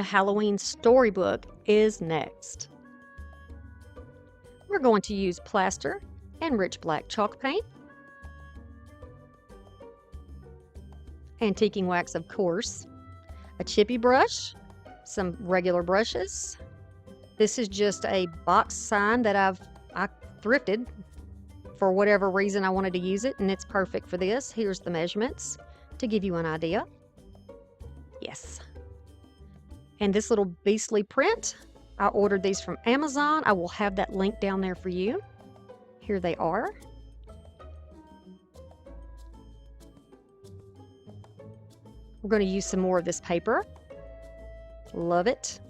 a Halloween storybook is next. We're going to use plaster and rich black chalk paint. Antiquing wax, of course. A chippy brush, some regular brushes. This is just a box sign that I thrifted for whatever reason I wanted to use it, and it's perfect for this. Here's the measurements to give you an idea. Yes. And this little beastly print, I ordered these from Amazon. I will have that link down there for you. Here they are. We're going to use some more of this paper. Love it.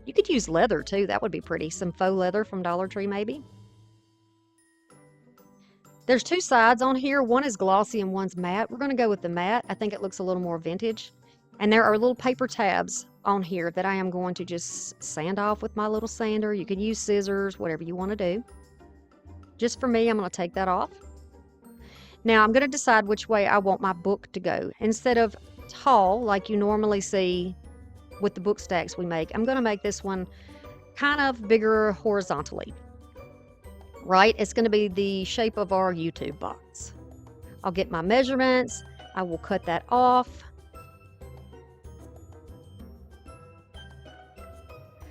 You could use leather too. That would be pretty. Some faux leather from Dollar Tree maybe. There's two sides on here. One is glossy and one's matte. We're going to go with the matte. I think it looks a little more vintage. And there are little paper tabs on here that I am going to just sand off with my little sander. You can use scissors, whatever you want to do. Just for me, I'm going to take that off. Now I'm going to decide which way I want my book to go. Instead of tall, like you normally see with the book stacks we make, I'm going to make this one kind of bigger horizontally. Right? It's going to be the shape of our YouTube box. I'll get my measurements. I will cut that off.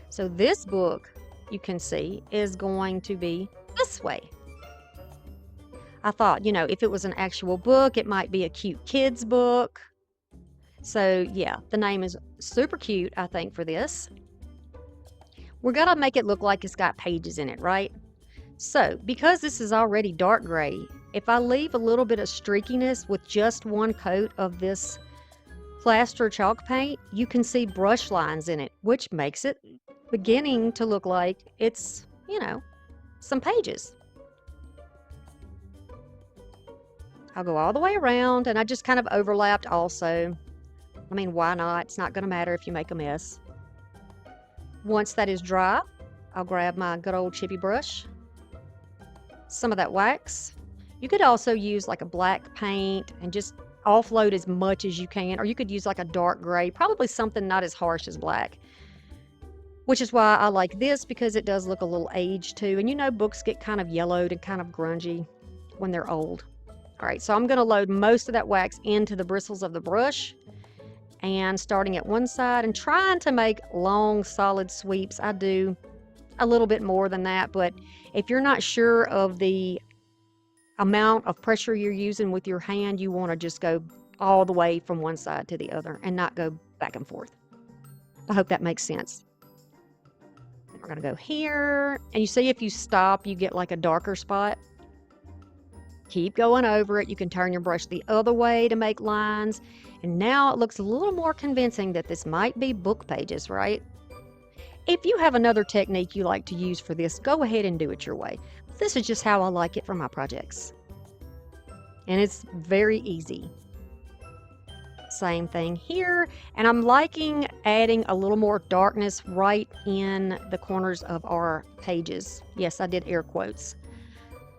So this book, you can see, is going to be this way. I thought, if it was an actual book, it might be a cute kid's book. So yeah, the name is super cute, I think, for this. We're going to make it look like it's got pages in it, right? So, because this is already dark gray, if I leave a little bit of streakiness with just one coat of this plaster chalk paint, you can see brush lines in it, which makes it beginning to look like it's, some pages. I'll go all the way around, and I just kind of overlapped also. I mean, why not? It's not going to matter if you make a mess. Once that is dry, I'll grab my good old chippy brush. Some of that wax. You could also use like a black paint and just offload as much as you can, or you could use like a dark gray, probably something not as harsh as black, which is why I like this, because it does look a little aged too. And books get kind of yellowed and kind of grungy when they're old. All right, so I'm going to load most of that wax into the bristles of the brush, and starting at one side and trying to make long solid sweeps. I do a little bit more than that, but if you're not sure of the amount of pressure you're using with your hand, you want to just go all the way from one side to the other and not go back and forth. I hope that makes sense. We're going to go here, and you see if you stop, you get like a darker spot. Keep going over it. You can turn your brush the other way to make lines, and now it looks a little more convincing that this might be book pages, right? If you have another technique you like to use for this, go ahead and do it your way. This is just how I like it for my projects. And it's very easy. Same thing here. And I'm liking adding a little more darkness right in the corners of our pages. Yes, I did air quotes.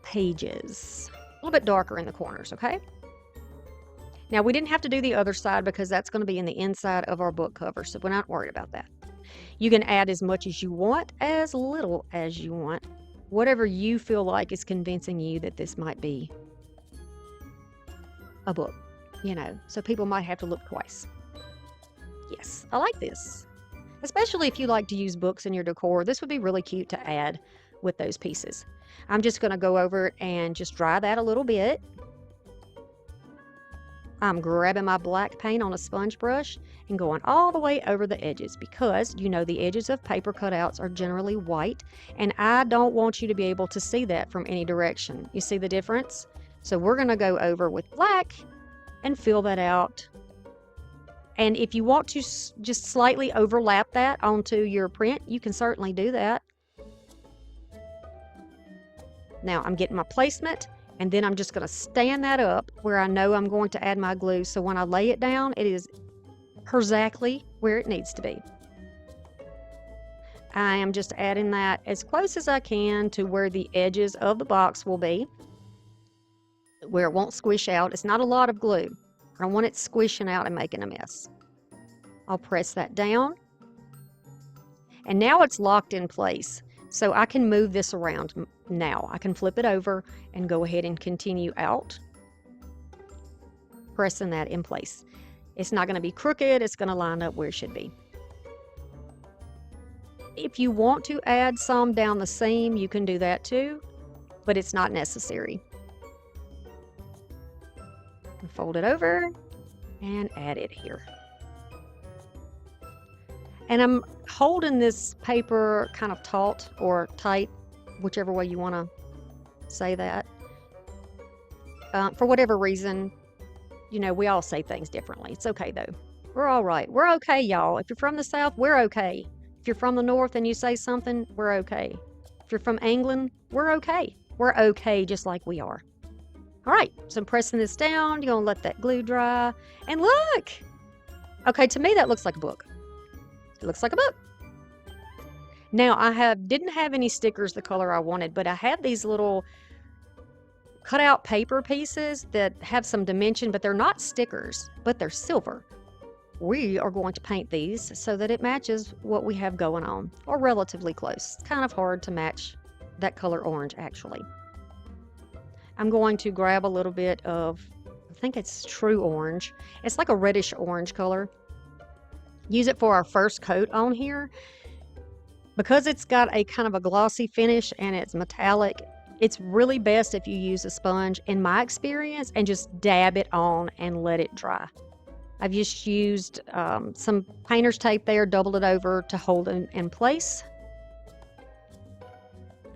Pages. A little bit darker in the corners, okay? Now, we didn't have to do the other side because that's going to be in the inside of our book cover, so we're not worried about that. You can add as much as you want, as little as you want. Whatever you feel like is convincing you that this might be a book, so people might have to look twice. Yes, I like this. Especially if you like to use books in your decor, this would be really cute to add with those pieces. I'm just going to go over it and just dry that a little bit. I'm grabbing my black paint on a sponge brush and going all the way over the edges, because the edges of paper cutouts are generally white, and I don't want you to be able to see that from any direction. You see the difference? So we're going to go over with black and fill that out. And if you want to just slightly overlap that onto your print, you can certainly do that. Now I'm getting my placement, and then I'm just going to stand that up where I know I'm going to add my glue. So when I lay it down, it is exactly where it needs to be. I am just adding that as close as I can to where the edges of the box will be, where it won't squish out. It's not a lot of glue. I don't want it squishing out and making a mess. I'll press that down, And now it's locked in place. So I can move this around now. I can flip it over and go ahead and continue out, pressing that in place. It's not going to be crooked. It's going to line up where it should be. If you want to add some down the seam, you can do that too, but it's not necessary. Fold it over and add it here. And I'm holding this paper kind of taut or tight, whichever way you want to say that. For whatever reason, you know, we all say things differently. It's okay though. We're all right. We're okay, y'all. If you're from the South, we're okay. If you're from the North and you say something, we're okay. If you're from England, we're okay. We're okay just like we are. All right, so I'm pressing this down. You're gonna let that glue dry. And look! Okay, to me that looks like a book. It looks like a book. Now I didn't have any stickers the color I wanted, but I have these little cut out paper pieces that have some dimension, but they're not stickers, but they're silver. We are going to paint these so that it matches what we have going on, or relatively close. It's kind of hard to match that color orange actually. I'm going to grab a little bit of, I think it's true orange. It's like a reddish orange color. Use it for our first coat on here. Because it's got a kind of a glossy finish and it's metallic, it's really best if you use a sponge, in my experience, and just dab it on and let it dry. I've just used some painter's tape there, doubled it over to hold it in place.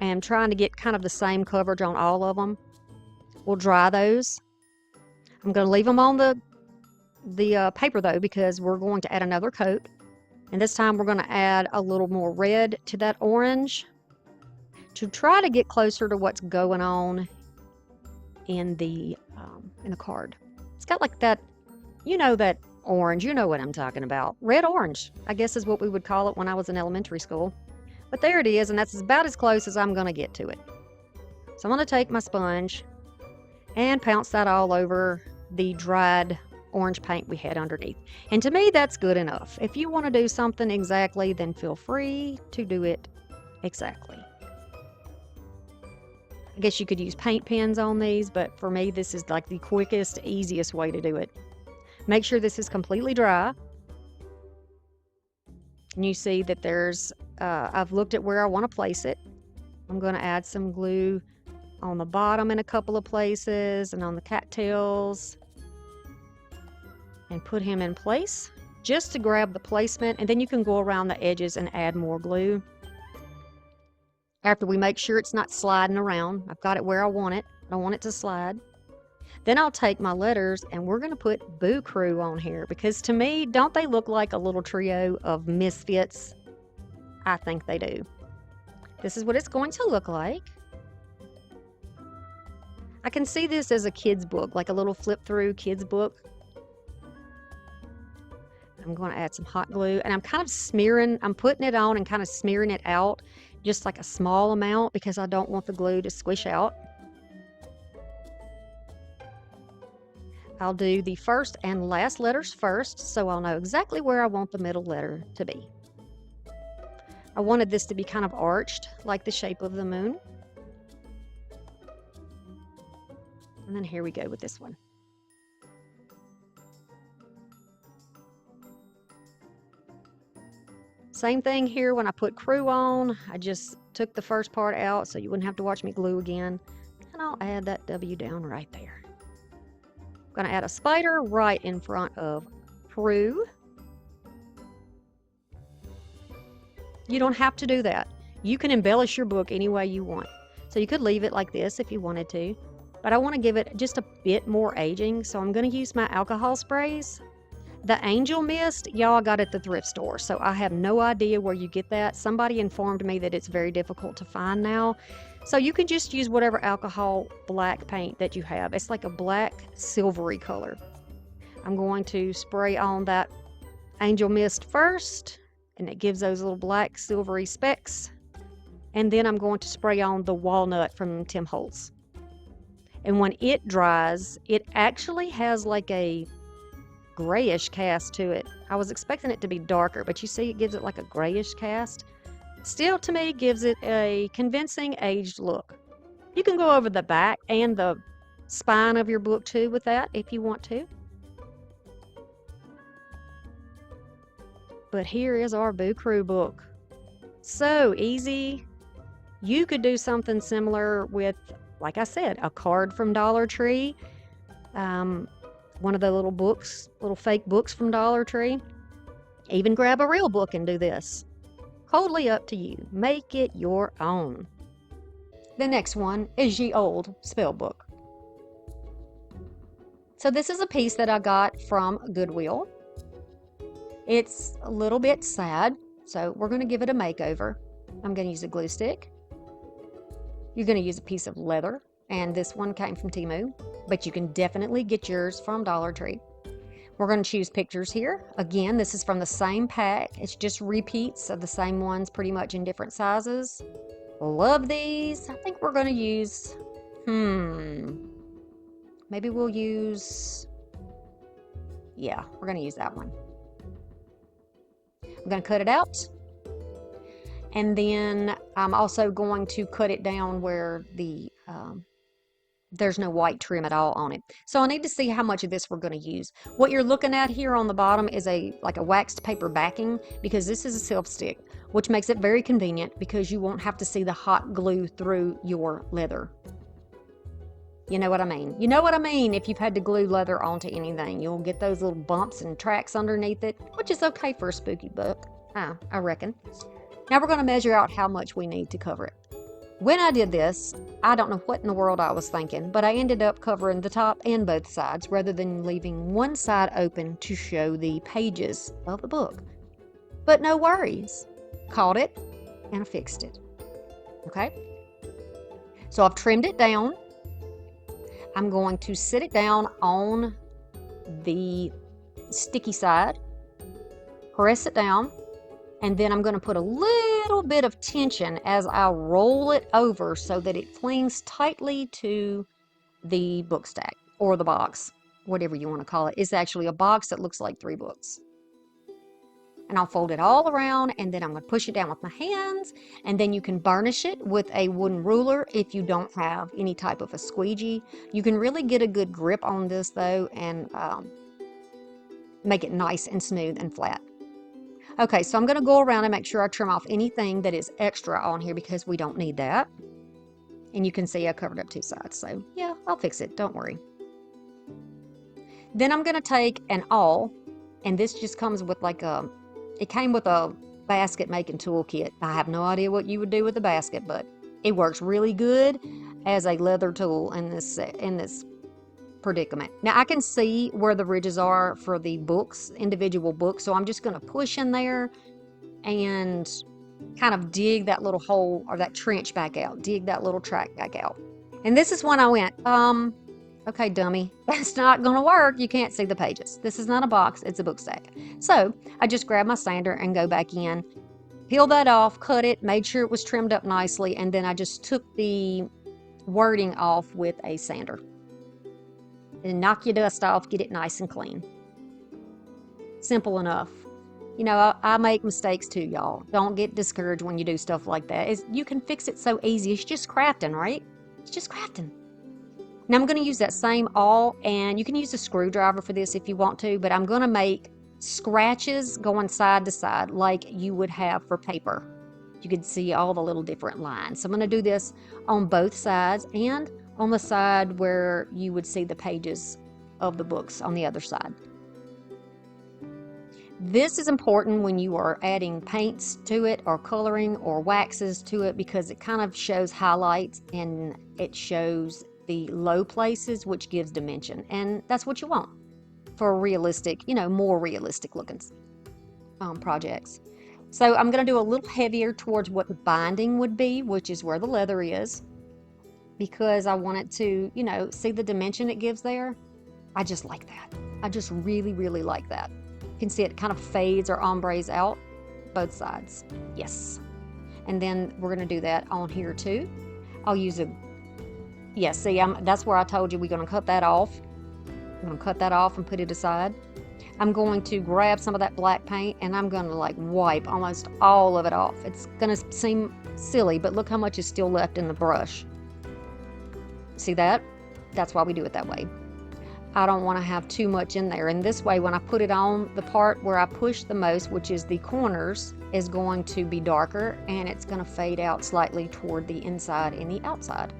And I'm trying to get kind of the same coverage on all of them. We'll dry those. I'm going to leave them on the paper though, because we're going to add another coat. And this time we're going to add a little more red to that orange to try to get closer to what's going on in the card. It's got like that, you know, that orange, you know what I'm talking about. Red orange, I guess is what we would call it when I was in elementary school. But there it is, and that's about as close as I'm going to get to it. So I'm going to take my sponge and pounce that all over the dried orange paint we had underneath. And to me, that's good enough. If you want to do something exactly, then feel free to do it exactly. I guess you could use paint pens on these, but for me, this is like the quickest, easiest way to do it. Make sure this is completely dry. And you see that there's, I've looked at where I want to place it. I'm going to add some glue on the bottom in a couple of places and on the cattails, and put him in place just to grab the placement, and then you can go around the edges and add more glue after we make sure it's not sliding around. I've got it where I want it. I don't want it to slide. Then I'll take my letters and we're going to put Boo Crew on here, because to me, don't they look like a little trio of misfits? I think they do. This is what it's going to look like. I can see this as a kid's book, like a little flip-through kid's book. I'm going to add some hot glue, and I'm kind of smearing, I'm putting it on and kind of smearing it out, just like a small amount, because I don't want the glue to squish out. I'll do the first and last letters first, so I'll know exactly where I want the middle letter to be. I wanted this to be kind of arched, like the shape of the moon. And then here we go with this one. Same thing here when I put Crew on. I just took the first part out so you wouldn't have to watch me glue again. And I'll add that W down right there. I'm going to add a spider right in front of Crew. You don't have to do that. You can embellish your book any way you want. So you could leave it like this if you wanted to. But I want to give it just a bit more aging, so I'm going to use my alcohol sprays. The Angel Mist, y'all got at the thrift store, so I have no idea where you get that. Somebody informed me that it's very difficult to find now. So you can just use whatever alcohol black paint that you have. It's like a black silvery color. I'm going to spray on that Angel Mist first, and it gives those little black silvery specks. And then I'm going to spray on the Walnut from Tim Holtz. And when it dries, it actually has like a grayish cast to it. I was expecting it to be darker, but you see it gives it like a grayish cast. still to me gives it a convincing aged look. You can go over the back and the spine of your book too with that if you want to. But here is our Boo Crew book. So easy. You could do something similar with, like I said, a card from Dollar Tree, one of the little books, little fake books from Dollar Tree. Even grab a real book and do this. Totally up to you. Make it your own. The next one is Ye Old Spell Book. So this is a piece that I got from Goodwill. It's a little bit sad, so we're going to give it a makeover. I'm going to use a glue stick. You're going to use a piece of leather, and this one came from TEMU, but you can definitely get yours from Dollar Tree. We're going to choose pictures here. Again, this is from the same pack. It's just repeats of the same ones, pretty much in different sizes. Love these. I think we're going to use, maybe we'll use, yeah, we're going to use that one. I'm going to cut it out. And then I'm also going to cut it down where the there's no white trim at all on it. So I need to see how much of this we're going to use. What you're looking at here on the bottom is like a waxed paper backing, because this is a self-stick, which makes it very convenient because you won't have to see the hot glue through your leather. You know what I mean? You know what I mean if you've had to glue leather onto anything. You'll get those little bumps and tracks underneath it, which is okay for a spooky book, I reckon. Now we're going to measure out how much we need to cover it. When I did this, I don't know what in the world I was thinking, but I ended up covering the top and both sides rather than leaving one side open to show the pages of the book. But no worries. Caught it and I fixed it. Okay? So I've trimmed it down. I'm going to sit it down on the sticky side, press it down, and then I'm going to put a little bit of tension as I roll it over so that it clings tightly to the book stack or the box, whatever you want to call it. It's actually a box that looks like 3 books. And I'll fold it all around, and then I'm going to push it down with my hands, and then you can burnish it with a wooden ruler if you don't have any type of a squeegee. You can really get a good grip on this though and make it nice and smooth and flat. Okay, so I'm going to go around and make sure I trim off anything that is extra on here because we don't need that. And you can see I covered up 2 sides, so yeah, I'll fix it, don't worry. Then I'm going to take an awl, and this just comes with like it came with a basket making toolkit. I have no idea what you would do with a basket, but it works really good as a leather tool in this predicament. Now I can see where the ridges are for the books, individual books, so I'm just going to push in there and kind of dig that little hole or that trench back out, dig that little track back out. And this is when I went, okay, dummy, that's not going to work. You can't see the pages. This is not a box, it's a book stack. So I just grabbed my sander and go back in, peeled that off, cut it, made sure it was trimmed up nicely, and then I just took the wording off with a sander. And knock your dust off, get it nice and clean. Simple enough. You know, I make mistakes too, y'all. Don't get discouraged when you do stuff like that. You can fix it so easy. It's just crafting, right? It's just crafting. Now I'm going to use that same awl, and you can use a screwdriver for this if you want to, but I'm going to make scratches going side to side like you would have for paper. You can see all the little different lines. So I'm going to do this on both sides and on the side where you would see the pages of the books on the other side. This is important when you are adding paints to it or coloring or waxes to it because it kind of shows highlights and it shows the low places, which gives dimension. And that's what you want for realistic, more realistic looking projects. So I'm going to do a little heavier towards what the binding would be, which is where the leather is, because I want it to, see the dimension it gives there. I just like that. I just really, really like that. You can see it kind of fades or ombres out both sides. Yes. And then we're going to do that on here too. I'll use that's where I told you we're going to cut that off. I'm going to cut that off and put it aside. I'm going to grab some of that black paint and I'm going to like wipe almost all of it off. It's going to seem silly, but look how much is still left in the brush. See that? That's why we do it that way. I don't want to have too much in there. And this way, when I put it on, the part where I push the most, which is the corners, is going to be darker and it's going to fade out slightly toward the inside and the outside.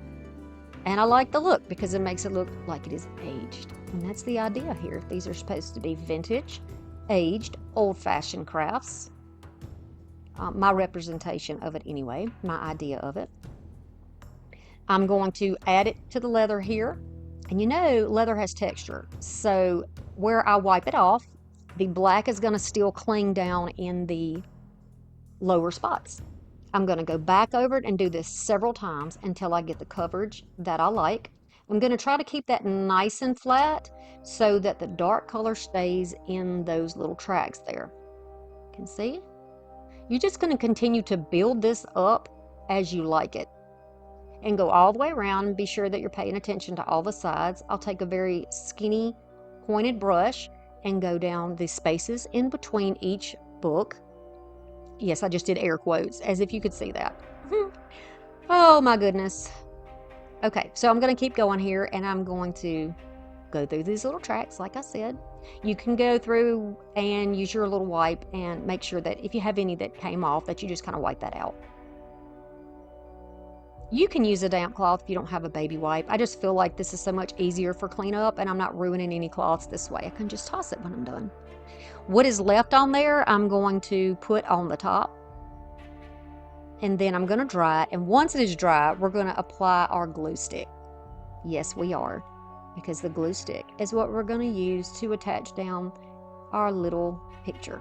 And I like the look because it makes it look like it is aged. And that's the idea here. These are supposed to be vintage, aged, old-fashioned crafts. My representation of it anyway, my idea of it. I'm going to add it to the leather here. And you know, leather has texture. So where I wipe it off, the black is going to still cling down in the lower spots. I'm going to go back over it and do this several times until I get the coverage that I like. I'm going to try to keep that nice and flat so that the dark color stays in those little tracks there. You can see? You're just going to continue to build this up as you like it. And go all the way around and be sure that you're paying attention to all the sides. I'll take a very skinny pointed brush and go down the spaces in between each book. Yes, I just did air quotes, as if you could see that. Oh my goodness. Okay, so I'm going to keep going here and I'm going to go through these little tracks, like I said. You can go through and use your little wipe and make sure that if you have any that came off, that you just kind of wipe that out. You can use a damp cloth if you don't have a baby wipe. I just feel like this is so much easier for cleanup and I'm not ruining any cloths this way. I can just toss it when I'm done. What is left on there, I'm going to put on the top. And then I'm going to dry it. And once it is dry, we're going to apply our glue stick. Yes, we are. Because the glue stick is what we're going to use to attach down our little picture.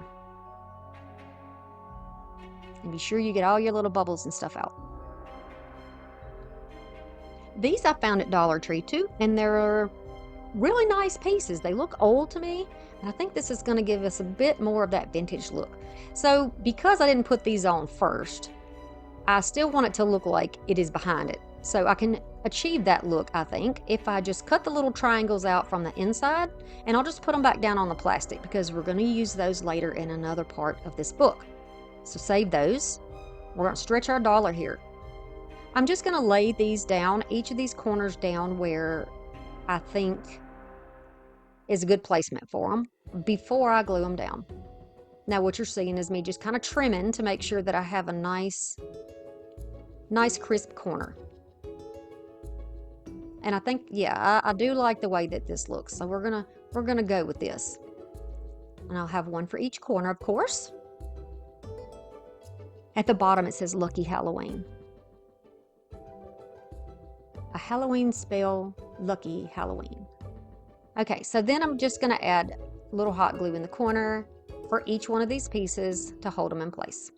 And be sure you get all your little bubbles and stuff out. These I found at Dollar Tree too, and they're really nice pieces. They look old to me, and I think this is going to give us a bit more of that vintage look. So because I didn't put these on first, I still want it to look like it is behind it. So I can achieve that look, I think, if I just cut the little triangles out from the inside, and I'll just put them back down on the plastic because we're going to use those later in another part of this book. So save those. We're going to stretch our dollar here. I'm just going to lay these down, each of these corners down where I think is a good placement for them before I glue them down. Now what you're seeing is me just kind of trimming to make sure that I have a nice crisp corner. And I think, yeah, I do like the way that this looks. So we're gonna go with this. And I'll have one for each corner, of course. At the bottom it says Lucky Halloween. A Halloween spell, Lucky Halloween. Okay, so then I'm just going to add a little hot glue in the corner for each one of these pieces to hold them in place.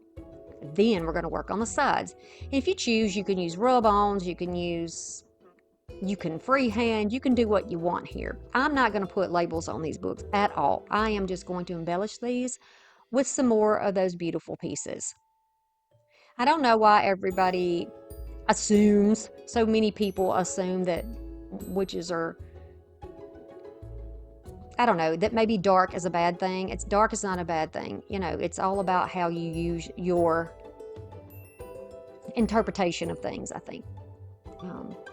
Then we're going to work on the sides. If you choose, you can use rub-ons, you can freehand, you can do what you want here. I'm not going to put labels on these books at all. I am just going to embellish these with some more of those beautiful pieces. I don't know why everybody assumes, so many people assume that witches are, I don't know, that maybe dark is a bad thing. Dark is not a bad thing. You know, it's all about how you use your interpretation of things, I think.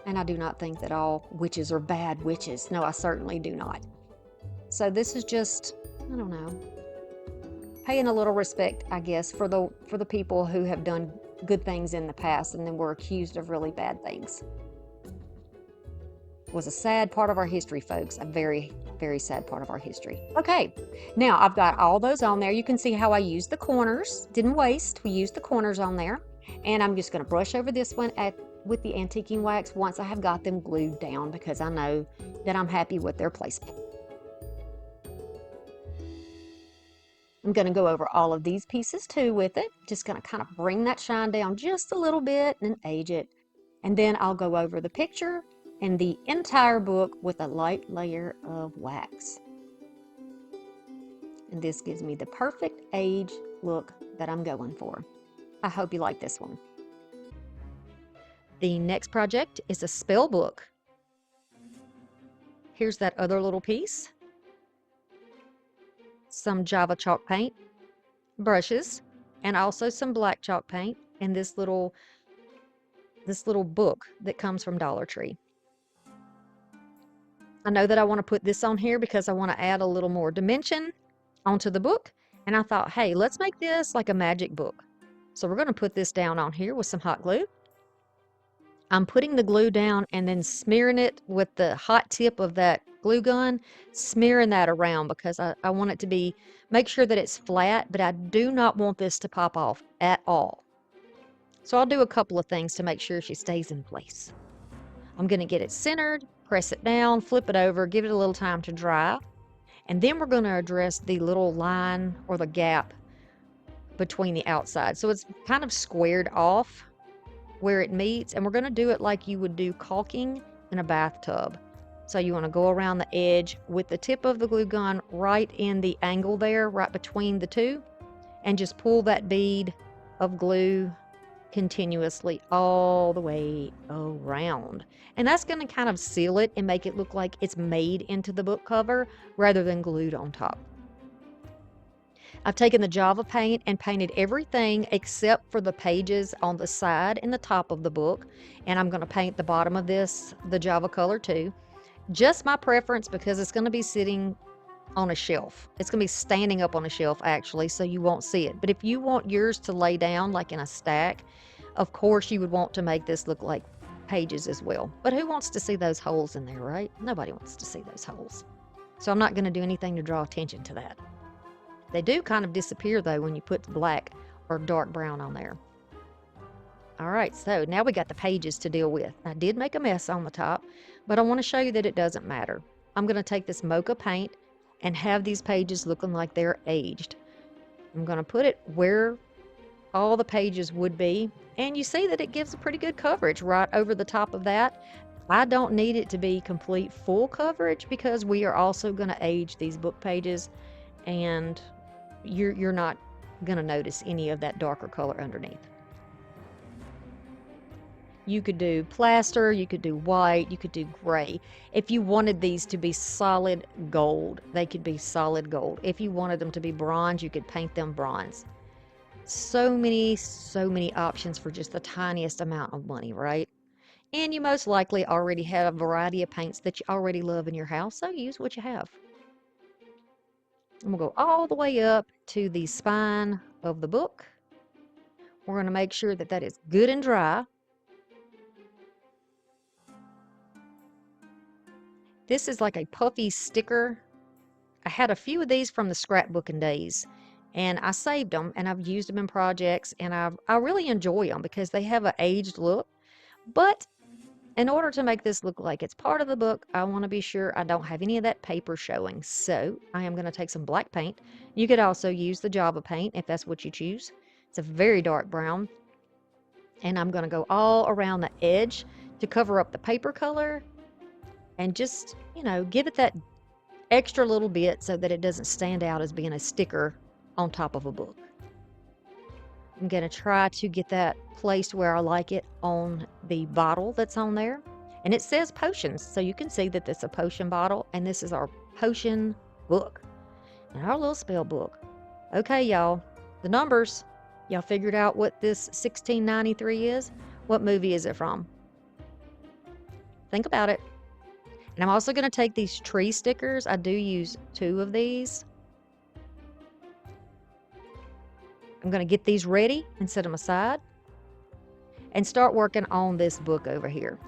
And I do not think that all witches are bad witches. No, I certainly do not. So this is just, I don't know, paying a little respect, I guess, for the people who have done good things in the past and then were accused of really bad things. It was a sad part of our history, folks. A very, very sad part of our history. Okay, now I've got all those on there. You can see how I used the corners. Didn't waste. We used the corners on there. And I'm just going to brush over this one with the antiquing wax once I have got them glued down because I know that I'm happy with their placement. I'm going to go over all of these pieces too with it. Just going to kind of bring that shine down just a little bit and age it. And then I'll go over the picture and the entire book with a light layer of wax. And this gives me the perfect age look that I'm going for. I hope you like this one. The next project is a spell book. Here's that other little piece. some Java chalk paint, brushes, and also some black chalk paint, and this little book that comes from Dollar Tree. I know that I want to put this on here because I want to add a little more dimension onto the book. And I thought, hey, let's make this like a magic book. So we're going to put this down on here with some hot glue. I'm putting the glue down and then smearing it with the hot tip of that glue gun, smearing that around because I want it to be, make sure that it's flat, but I do not want this to pop off at all. So I'll do a couple of things to make sure she stays in place. I'm going to get it centered, press it down, flip it over, give it a little time to dry. And then we're going to address the little line or the gap between the outside. So it's kind of squared off where it meets. And we're going to do it like you would do caulking in a bathtub. So you want to go around the edge with the tip of the glue gun right in the angle there, right between the two. And just pull that bead of glue continuously all the way around. And that's going to kind of seal it and make it look like it's made into the book cover rather than glued on top. I've taken the Java paint and painted everything except for the pages on the side and the top of the book. And I'm going to paint the bottom of this the Java color too. Just my preference because it's going to be sitting on a shelf. It's going to be standing up on a shelf actually, so you won't see it. But if you want yours to lay down like in a stack, of course you would want to make this look like pages as well. But who wants to see those holes in there, right? Nobody wants to see those holes. So I'm not going to do anything to draw attention to that. They do kind of disappear though when you put black or dark brown on there. All right, so now we got the pages to deal with. I did make a mess on the top, but I want to show you that it doesn't matter. I'm going to take this mocha paint and have these pages looking like they're aged. I'm going to put it where all the pages would be, and you see that it gives a pretty good coverage right over the top of that. I don't need it to be complete full coverage because we are also going to age these book pages, and you're not going to notice any of that darker color underneath. You could do plaster, you could do white, you could do gray. If you wanted these to be solid gold, they could be solid gold. If you wanted them to be bronze, you could paint them bronze. So many options for just the tiniest amount of money, right? And you most likely already have a variety of paints that you already love in your house, so use what you have. I'm gonna go all the way up to the spine of the book. We're gonna make sure that that is good and dry. This is like a puffy sticker. I had a few of these from the scrapbooking days, and I saved them, and I've used them in projects, and I really enjoy them because they have an aged look. But in order to make this look like it's part of the book, I want to be sure I don't have any of that paper showing. So I am going to take some black paint. You could also use the Java paint if that's what you choose. It's a very dark brown. And I'm going to go all around the edge to cover up the paper color and just, you know, give it that extra little bit so that it doesn't stand out as being a sticker on top of a book. I'm going to try to get that placed where I like it on the bottle that's on there. And it says potions, so you can see that this is a potion bottle, and this is our potion book and our little spell book. Okay, y'all, the numbers. Y'all figured out what this 1693 is? What movie is it from? Think about it. And I'm also going to take these tree stickers. I do use 2 of these. I'm going to get these ready and set them aside and start working on this book over here.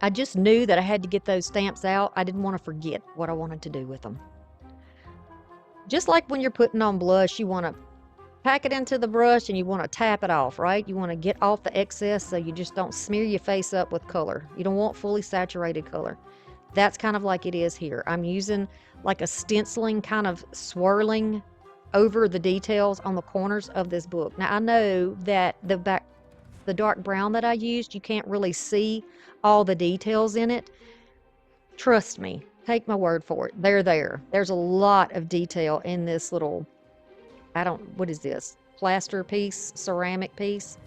I just knew that I had to get those stamps out. I didn't want to forget what I wanted to do with them. Just like when you're putting on blush, you want to pack it into the brush and you want to tap it off, right? You want to get off the excess so you just don't smear your face up with color. You don't want fully saturated color. That's kind of like it is here. I'm using like a stenciling, kind of swirling over the details on the corners of this book. Now I know that the dark brown that I used, you can't really see all the details in it. Trust me, take my word for it. They're there. There's a lot of detail in this little, what is this? Plaster piece, ceramic piece.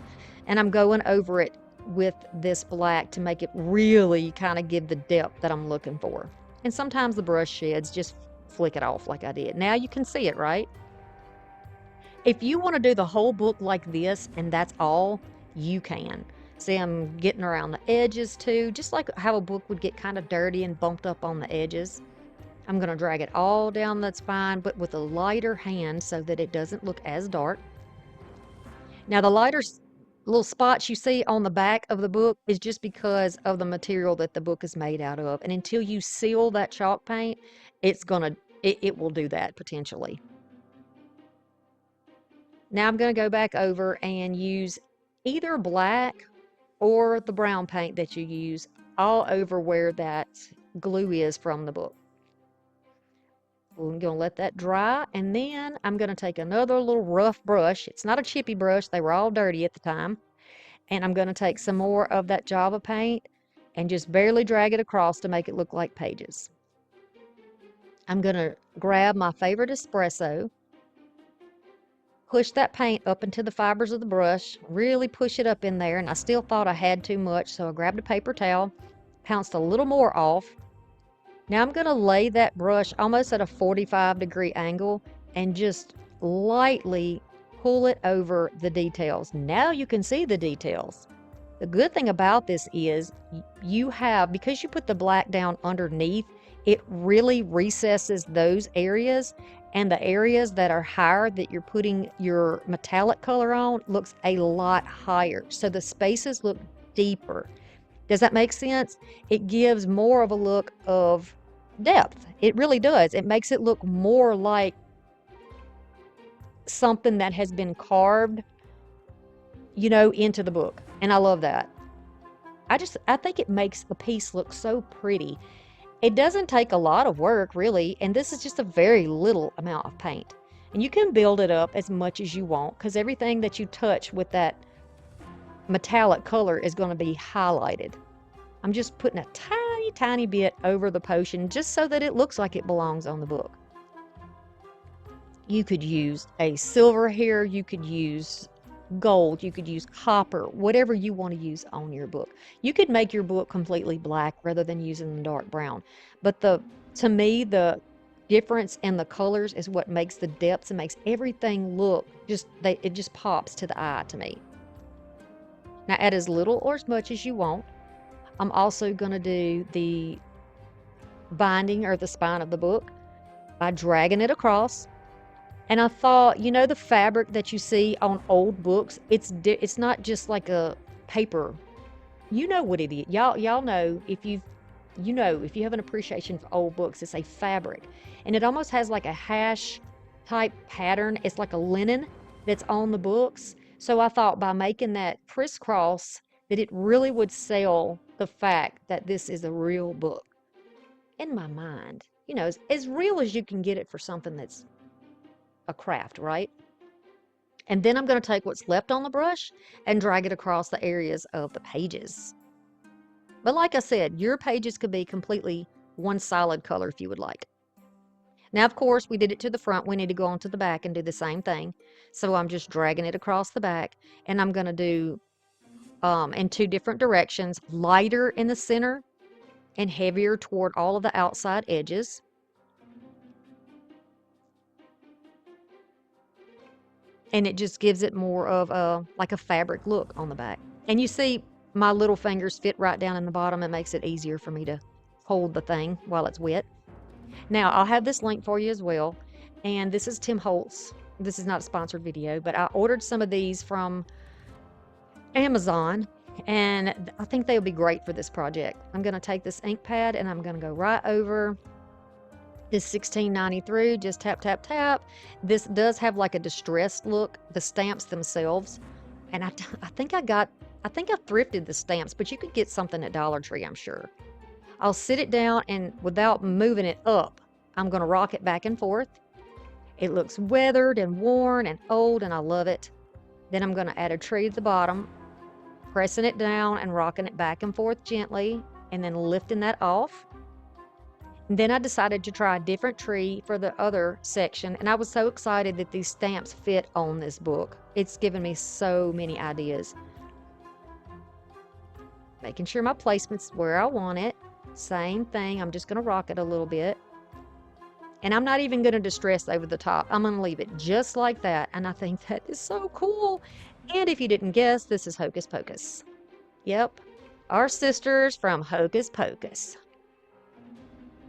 And I'm going over it with this black to make it really kind of give the depth that I'm looking for. And sometimes the brush sheds, just flick it off like I did. Now you can see it, right? If you want to do the whole book like this and that's all, you can. See, I'm getting around the edges too, just like how a book would get kind of dirty and bumped up on the edges. I'm going to drag it all down the spine, but with a lighter hand so that it doesn't look as dark. Now, the lighter little spots you see on the back of the book is just because of the material that the book is made out of. And until you seal that chalk paint, it will do that potentially. Now I'm going to go back over and use either black or the brown paint that you use all over where that glue is from the book. We're going to let that dry, and then I'm going to take another little rough brush. It's not a chippy brush. They were all dirty at the time. And I'm going to take some more of that Java paint and just barely drag it across to make it look like pages. I'm going to grab my favorite espresso, push that paint up into the fibers of the brush, really push it up in there, and I still thought I had too much, so I grabbed a paper towel, pounced a little more off. Now I'm going to lay that brush almost at a 45-degree angle and just lightly pull it over the details. Now you can see the details. The good thing about this is because you put the black down underneath, it really recesses those areas, and the areas that are higher that you're putting your metallic color on looks a lot higher. So the spaces look deeper. Does that make sense? It gives more of a look of depth. It really does. It makes it look more like something that has been carved, into the book. And I love that. I think it makes the piece look so pretty. It doesn't take a lot of work, really, and this is just a very little amount of paint. And you can build it up as much as you want, because everything that you touch with that metallic color is going to be highlighted. I'm just putting a tiny, tiny bit over the potion just so that it looks like it belongs on the book. You could use a silver here, you could use gold, you could use copper, whatever you want to use on your book. You could make your book completely black rather than using the dark brown. But to me, the difference in the colors is what makes the depths and makes everything look it just pops to the eye to me. Now add as little or as much as you want. I'm also going to do the binding or the spine of the book by dragging it across. And I thought, the fabric that you see on old books, it's not just like a paper. You know what it is. Y'all know if you have an appreciation for old books, it's a fabric. And it almost has like a hash type pattern. It's like a linen that's on the books. So I thought by making that crisscross that it really would sell the fact that this is a real book. In my mind, as real as you can get it for something that's a craft, right? And then I'm going to take what's left on the brush and drag it across the areas of the pages. But like I said, your pages could be completely one solid color if you would like. Now, of course, we did it to the front. We need to go on to the back and do the same thing. So I'm just dragging it across the back, and I'm going to do in two different directions, lighter in the center and heavier toward all of the outside edges. And it just gives it more of like a fabric look on the back. And you see my little fingers fit right down in the bottom. It makes it easier for me to hold the thing while it's wet. Now, I'll have this link for you as well. And this is Tim Holtz. This is not a sponsored video, but I ordered some of these from Amazon, and I think they'll be great for this project. I'm going to take this ink pad and I'm going to go right over this 1693, just tap, tap, tap. This does have like a distressed look, the stamps themselves. And I think I thrifted the stamps, but you could get something at Dollar Tree, I'm sure. I'll sit it down, and without moving it up, I'm going to rock it back and forth. It looks weathered and worn and old, and I love it. Then I'm going to add a tree at the bottom, pressing it down and rocking it back and forth gently, and then lifting that off. And then I decided to try a different tree for the other section, and I was so excited that these stamps fit on this book. It's given me so many ideas. Making sure my placement's where I want it. Same thing, I'm just going to rock it a little bit. And I'm not even going to distress over the top. I'm going to leave it just like that. And I think that is so cool. And if you didn't guess, this is Hocus Pocus. Yep, our sisters from Hocus Pocus.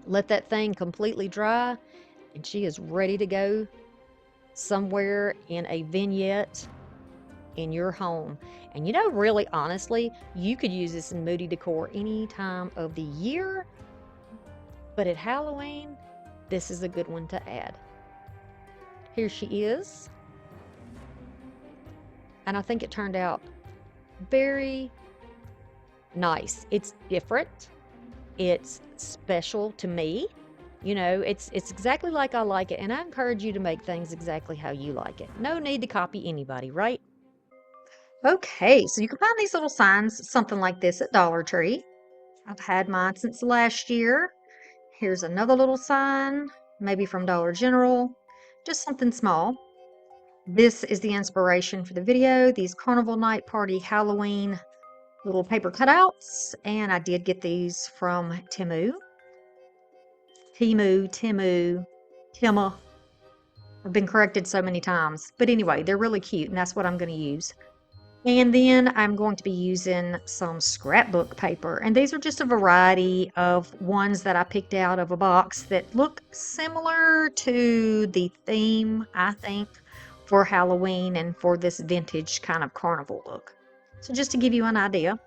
Let that thing completely dry, and she is ready to go somewhere in a vignette in your home. And you know, really honestly, you could use this in moody decor any time of the year, but at Halloween, this is a good one to add. Here she is. And I think it turned out very nice. It's different. It's special to me. You know, it's exactly like I like it, and I encourage you to make things exactly how you like it. No need to copy anybody, right? Okay, so you can find these little signs, something like this at Dollar Tree. I've had mine since last year. Here's another little sign, maybe from Dollar General, just something small. This is the inspiration for the video, these Carnival Night Party Halloween little paper cutouts, and I did get these from TEMU. TEMU. I've been corrected so many times. But anyway, they're really cute, and that's what I'm going to use. And then I'm going to be using some scrapbook paper. And these are just a variety of ones that I picked out of a box that look similar to the theme, I think, for Halloween and for this vintage kind of carnival look. So just to give you an idea,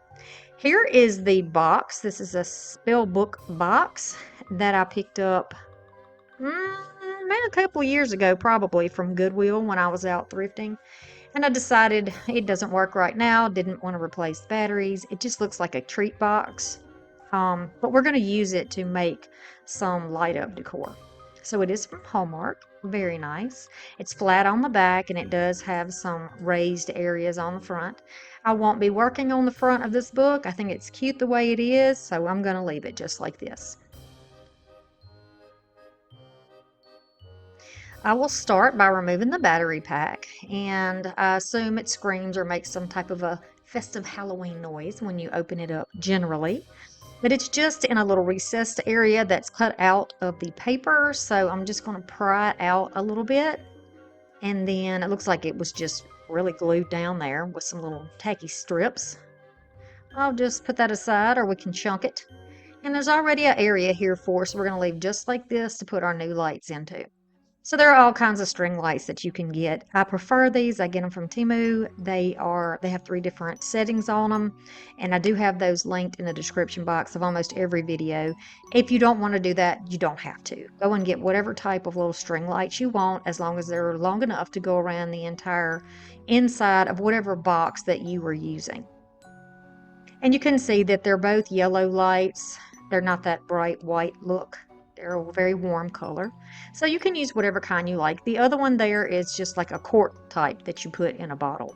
here is the box. This is a spell book box that I picked up a couple of years ago, probably from Goodwill when I was out thrifting. And I decided it doesn't work right now, didn't want to replace batteries. It just looks like a treat box. But we're going to use it to make some light up decor. So it is from Hallmark, very nice. It's flat on the back and it does have some raised areas on the front. I won't be working on the front of this book. I think it's cute the way it is, so I'm going to leave it just like this. I will start by removing the battery pack, and I assume it screams or makes some type of a festive Halloween noise when you open it up generally. But it's just in a little recessed area that's cut out of the paper, so I'm just going to pry it out a little bit. And then it looks like it was just really glued down there with some little tacky strips. I'll just put that aside, or we can chunk it. And there's already an area here for us we're going to leave just like this to put our new lights into. So there are all kinds of string lights that you can get. I prefer these. I get them from TEMU. They have 3 different settings on them, and I do have those linked in the description box of almost every video. If you don't want to do that, you don't have to. Go and get whatever type of little string lights you want, as long as they're long enough to go around the entire inside of whatever box that you were using. And you can see that they're both yellow lights. They're not that bright white look. They're a very warm color. So you can use whatever kind you like. The other one there is just like a quart type that you put in a bottle.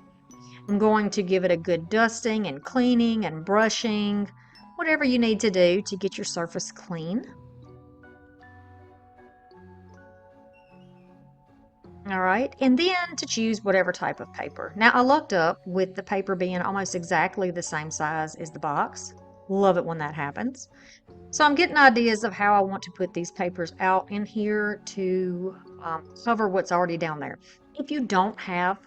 I'm going to give it a good dusting and cleaning and brushing, whatever you need to do to get your surface clean. All right, and then to choose whatever type of paper. Now I lucked up with the paper being almost exactly the same size as the box. Love it when that happens. So I'm getting ideas of how I want to put these papers out in here to cover what's already down there. If you don't have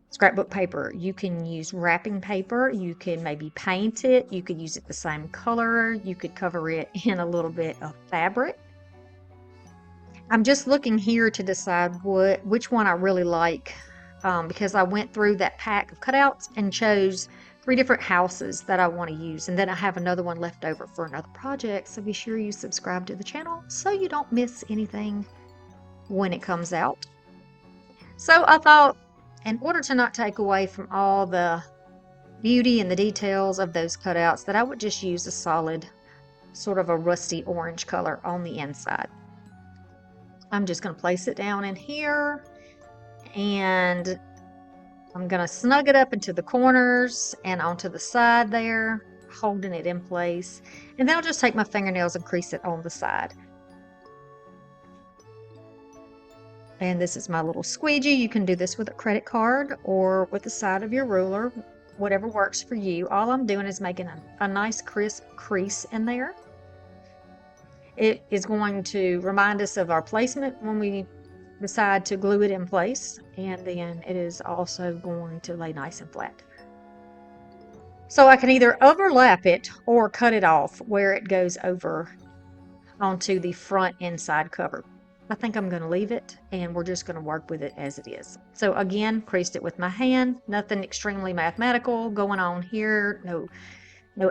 scrapbook paper, you can use wrapping paper. You can maybe paint it. You could use it the same color. You could cover it in a little bit of fabric. I'm just looking here to decide which one I really like because I went through that pack of cutouts and chose 3 different houses that I want to use, and then I have another one left over for another project, so be sure you subscribe to the channel so you don't miss anything when it comes out. So I thought, in order to not take away from all the beauty and the details of those cutouts, that I would just use a solid sort of a rusty orange color on the inside. I'm just going to place it down in here, and I'm going to snug it up into the corners and onto the side there, holding it in place. And then I'll just take my fingernails and crease it on the side. And this is my little squeegee. You can do this with a credit card or with the side of your ruler, whatever works for you. All I'm doing is making a nice crisp crease in there. It is going to remind us of our placement when we decide to glue it in place, and then it is also going to lay nice and flat. So I can either overlap it or cut it off where it goes over onto the front inside cover. I think I'm going to leave it, and we're just going to work with it as it is. So again, creased it with my hand, nothing extremely mathematical going on here, no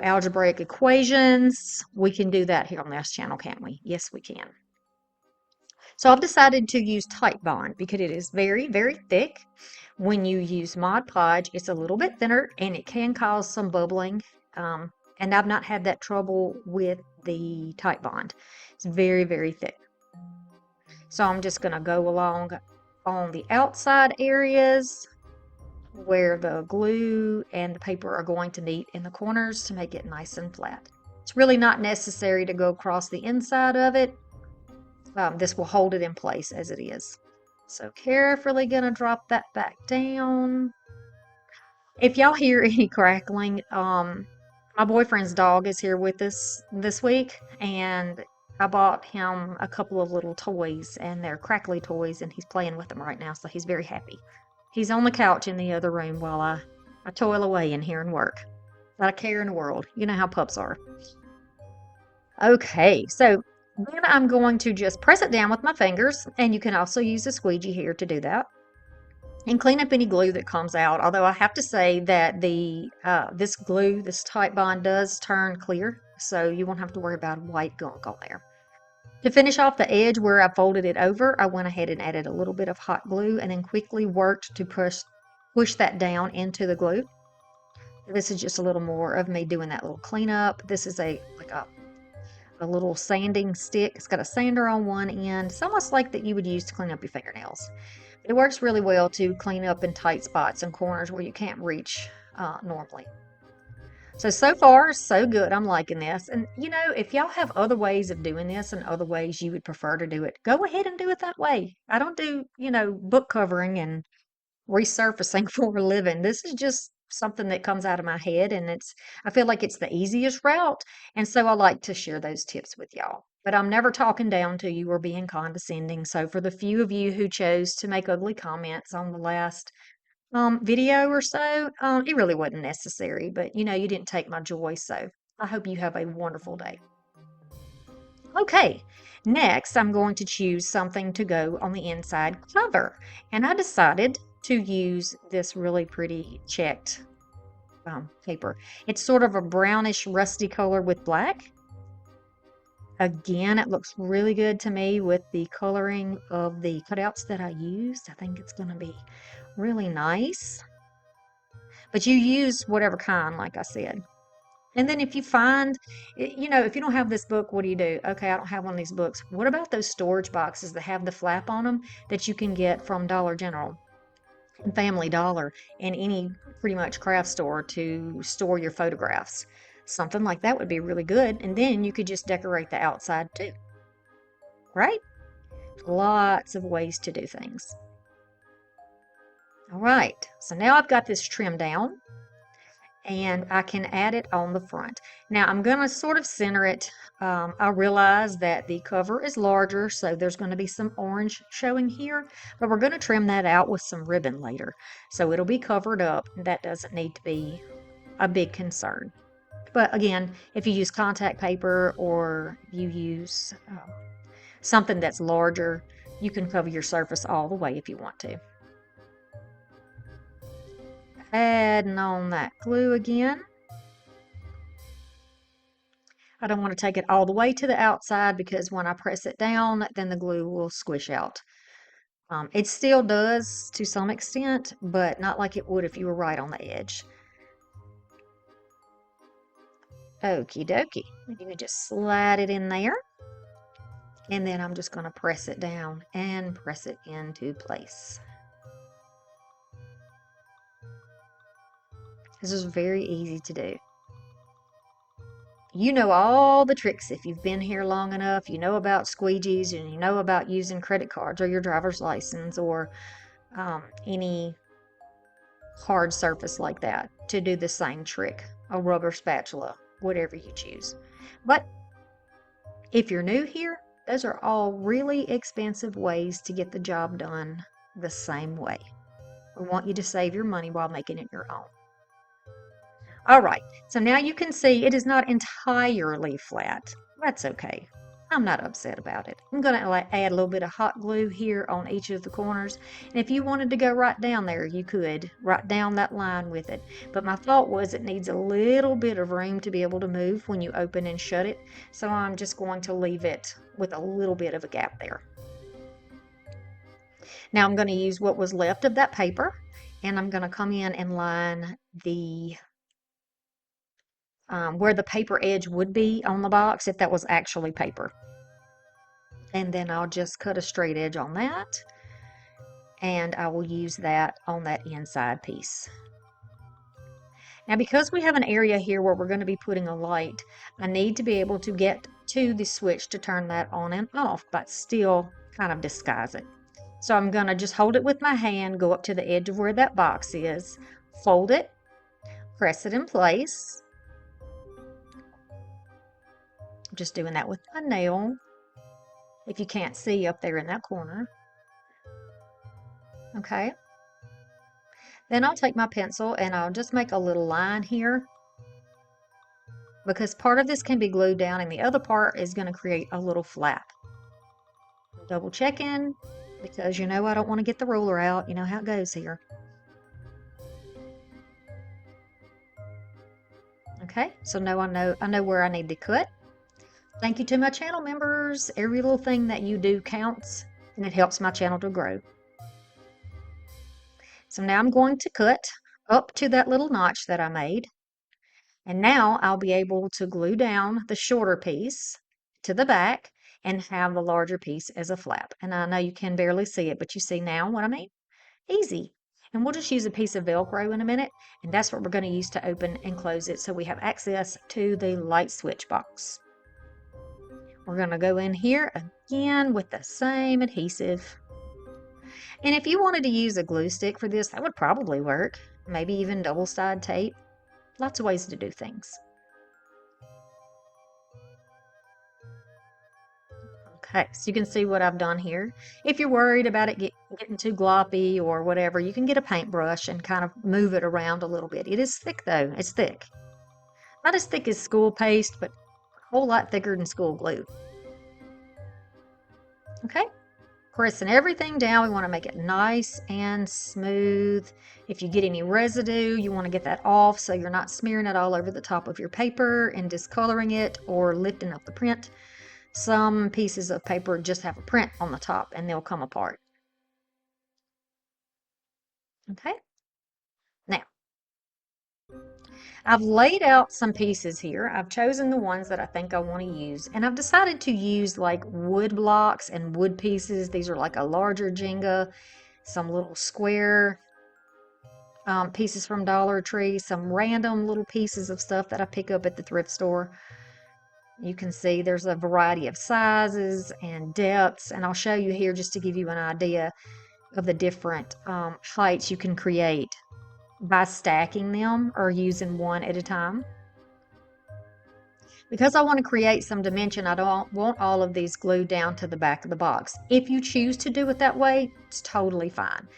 algebraic equations. We can do that here on this channel, can't we? Yes, we can. So I've decided to use Titebond because it is very, very thick. When you use Mod Podge, it's a little bit thinner and it can cause some bubbling. And I've not had that trouble with the Titebond. It's very, very thick. So I'm just going to go along on the outside areas where the glue and the paper are going to meet in the corners to make it nice and flat. It's really not necessary to go across the inside of it. This will hold it in place as it is. So carefully gonna drop that back down. If y'all hear any crackling, my boyfriend's dog is here with us this week, and I bought him a couple of little toys, and they're crackly toys, and he's playing with them right now, so he's very happy. He's on the couch in the other room while I toil away in here and work. Not a care in the world. You know how pups are. Okay, so then I'm going to just press it down with my fingers, and you can also use a squeegee here to do that. And clean up any glue that comes out, although I have to say that this glue, this Titebond does turn clear, so you won't have to worry about white gunk on there. To finish off the edge where I folded it over, I went ahead and added a little bit of hot glue and then quickly worked to push that down into the glue. This is just a little more of me doing that little cleanup. This is like a little sanding stick. It's got a sander on one end. It's almost like that you would use to clean up your fingernails. It works really well to clean up in tight spots and corners where you can't reach normally. So far, so good. I'm liking this. And, you know, if y'all have other ways of doing this and other ways you would prefer to do it, go ahead and do it that way. I don't do, you know, book covering and resurfacing for a living. This is just something that comes out of my head, and I feel like it's the easiest route, and so I like to share those tips with y'all. But I'm never talking down to you or being condescending. So for the few of you who chose to make ugly comments on the last video or so, it really wasn't necessary, but you know, you didn't take my joy, so I hope you have a wonderful day. Okay, next I'm going to choose something to go on the inside cover, and I decided to use this really pretty checked paper. It's sort of a brownish rusty color with black. Again, it looks really good to me with the coloring of the cutouts that I used. I think it's going to be really nice. But you use whatever kind, like I said. And then if you find, you know, if you don't have this book, what do you do? Okay, I don't have one of these books. What about those storage boxes that have the flap on them that you can get from Dollar General and Family Dollar and any pretty much craft store to store your photographs? Something like that would be really good. And then you could just decorate the outside too. Right? Lots of ways to do things. All right, so now I've got this trimmed down, and I can add it on the front. Now I'm going to sort of center it. I realize that the cover is larger, so there's going to be some orange showing here, but we're going to trim that out with some ribbon later. So it'll be covered up. That doesn't need to be a big concern. But again, if you use contact paper or you use something that's larger, you can cover your surface all the way if you want to. Adding on that glue again. I don't want to take it all the way to the outside because when I press it down, then the glue will squish out. It still does to some extent, but not like it would if you were right on the edge. Okie dokie. You can just slide it in there. And then I'm just going to press it down and press it into place. This is very easy to do. You know all the tricks if you've been here long enough. You know about squeegees, and you know about using credit cards or your driver's license or any hard surface like that to do the same trick. A rubber spatula, whatever you choose. But If you're new here, those are all really expensive ways to get the job done the same way. We want you to save your money while making it your own. All right, so now you can see it is not entirely flat. That's okay. I'm not upset about it. I'm going to add a little bit of hot glue here on each of the corners. And if you wanted to go right down there, you could, right down that line with it. But my thought was it needs a little bit of room to be able to move when you open and shut it. So I'm just going to leave it with a little bit of a gap there. Now I'm going to use what was left of that paper, and I'm going to come in and line the where the paper edge would be on the box if that was actually paper. And then I'll just cut a straight edge on that, and I will use that on that inside piece. Now, because we have an area here where we're going to be putting a light, I need to be able to get to the switch to turn that on and off, but still kind of disguise it. So I'm going to just hold it with my hand, go up to the edge of where that box is, fold it, press it in place. I'm just doing that with my nail, if you can't see up there in that corner. Okay. Then I'll take my pencil and I'll just make a little line here, because part of this can be glued down and the other part is going to create a little flap. Double checking, because you know I don't want to get the ruler out. You know how it goes here. Okay, so now I know where I need to cut. Thank you to my channel members. Every little thing that you do counts, and it helps my channel to grow. So now I'm going to cut up to that little notch that I made. And now I'll be able to glue down the shorter piece to the back and have the larger piece as a flap. And I know you can barely see it, but you see now what I mean? Easy. And we'll just use a piece of Velcro in a minute, and that's what we're going to use to open and close it so we have access to the light switch box. We're going to go in here again with the same adhesive. And if you wanted to use a glue stick for this, that would probably work. Maybe even double-sided tape. Lots of ways to do things. Okay, so you can see what I've done here. If you're worried about it getting too gloppy or whatever, you can get a paintbrush and kind of move it around a little bit. It is thick though, it's thick. Not as thick as school paste, but a whole lot thicker than school glue. Okay, pressing everything down. We want to make it nice and smooth. If you get any residue, you want to get that off so you're not smearing it all over the top of your paper and discoloring it or lifting up the print. Some pieces of paper just have a print on the top and they'll come apart. Okay, now I've laid out some pieces here. I've chosen the ones that I think I want to use, and I've decided to use like wood blocks and wood pieces. These are like a larger Jenga, some little square pieces from Dollar Tree, some random little pieces of stuff that I pick up at the thrift store. You can see there's a variety of sizes and depths, and I'll show you here just to give you an idea of the different heights you can create by stacking them or using one at a time. Because I want to create some dimension, I don't want all of these glued down to the back of the box. If you choose to do it that way, it's totally fine.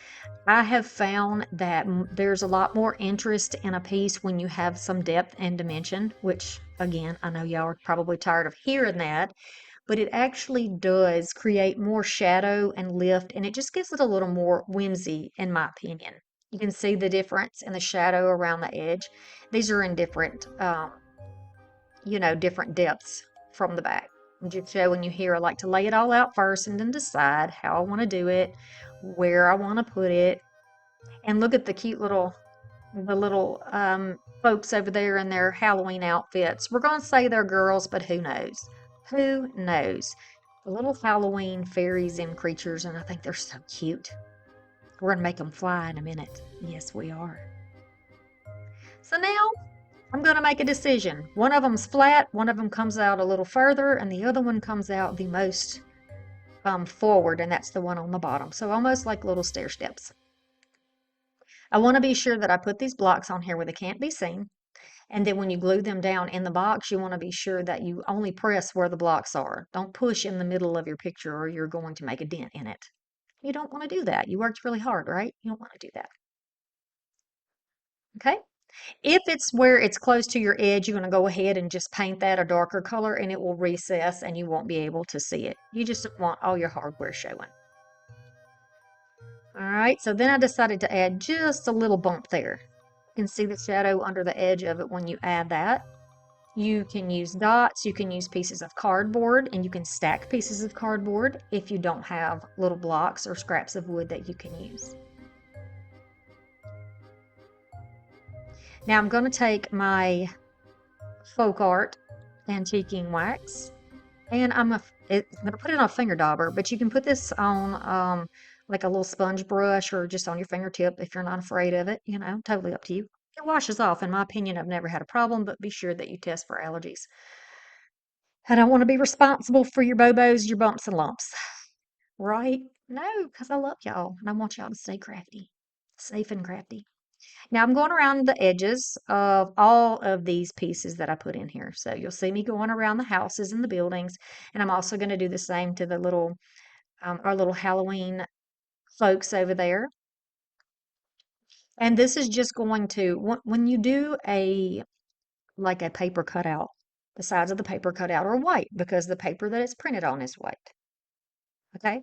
I have found that there's a lot more interest in a piece when you have some depth and dimension, which again, I know y'all are probably tired of hearing that, but it actually does create more shadow and lift, and it just gives it a little more whimsy, in my opinion. You can see the difference in the shadow around the edge. These are in different, different depths from the back. I'm just showing you here, I like to lay it all out first and then decide how I want to do it, where I want to put it. And look at the cute little folks over there in their Halloween outfits. We're going to say they're girls, but who knows? Who knows? The little Halloween fairies and creatures, and I think they're so cute. We're going to make them fly in a minute. Yes, we are. So now I'm going to make a decision. One of them's flat, one of them comes out a little further, and the other one comes out the most forward, and that's the one on the bottom. So almost like little stair steps. I want to be sure that I put these blocks on here where they can't be seen. And then when you glue them down in the box, you want to be sure that you only press where the blocks are. Don't push in the middle of your picture or you're going to make a dent in it. You don't want to do that. You worked really hard, right? You don't want to do that. Okay? If it's where it's close to your edge, you're going to go ahead and just paint that a darker color and it will recess and you won't be able to see it. You just don't want all your hardware showing. All right, so then I decided to add just a little bump there. You can see the shadow under the edge of it when you add that. You can use dots, you can use pieces of cardboard, and you can stack pieces of cardboard if you don't have little blocks or scraps of wood that you can use. Now I'm going to take my folk art antiquing wax and I'm going to put it on a finger dauber, but you can put this on like a little sponge brush or just on your fingertip if you're not afraid of it, you know, totally up to you. It washes off. In my opinion, I've never had a problem, but be sure that you test for allergies. I don't want to be responsible for your bobos, your bumps and lumps, right? No, because I love y'all and I want y'all to stay crafty, safe and crafty. Now I'm going around the edges of all of these pieces that I put in here. So you'll see me going around the houses and the buildings, and I'm also going to do the same to the little, our little Halloween folks over there. And this is just going to, when you do like a paper cutout, the sides of the paper cutout are white because the paper that it's printed on is white. Okay?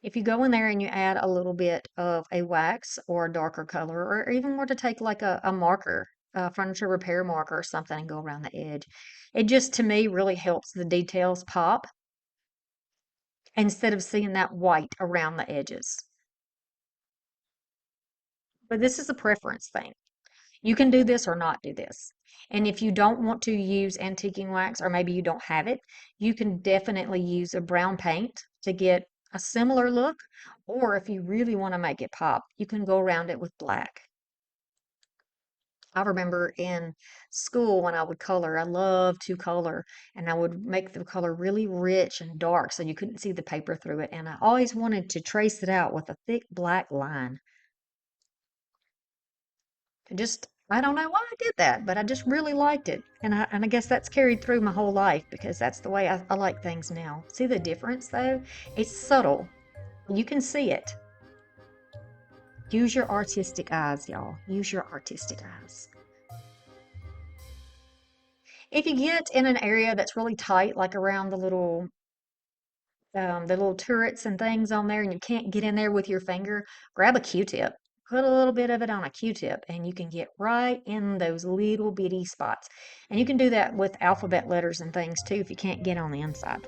If you go in there and you add a little bit of a wax or a darker color, or even were to take like a marker, a furniture repair marker or something and go around the edge, it just to me really helps the details pop instead of seeing that white around the edges. But this is a preference thing. You can do this or not do this. And if you don't want to use antiquing wax, or maybe you don't have it, you can definitely use a brown paint to get a similar look. Or if you really want to make it pop, you can go around it with black. I remember in school when I would color, I loved to color, and I would make the color really rich and dark so you couldn't see the paper through it. And I always wanted to trace it out with a thick black line. I don't know why I did that, but I just really liked it. And I guess that's carried through my whole life because that's the way I like things now. See the difference though? It's subtle. You can see it. Use your artistic eyes, y'all. Use your artistic eyes. If you get in an area that's really tight, like around the little turrets and things on there, and you can't get in there with your finger, grab a Q-tip. Put a little bit of it on a Q-tip, and you can get right in those little bitty spots. And you can do that with alphabet letters and things too if you can't get on the inside.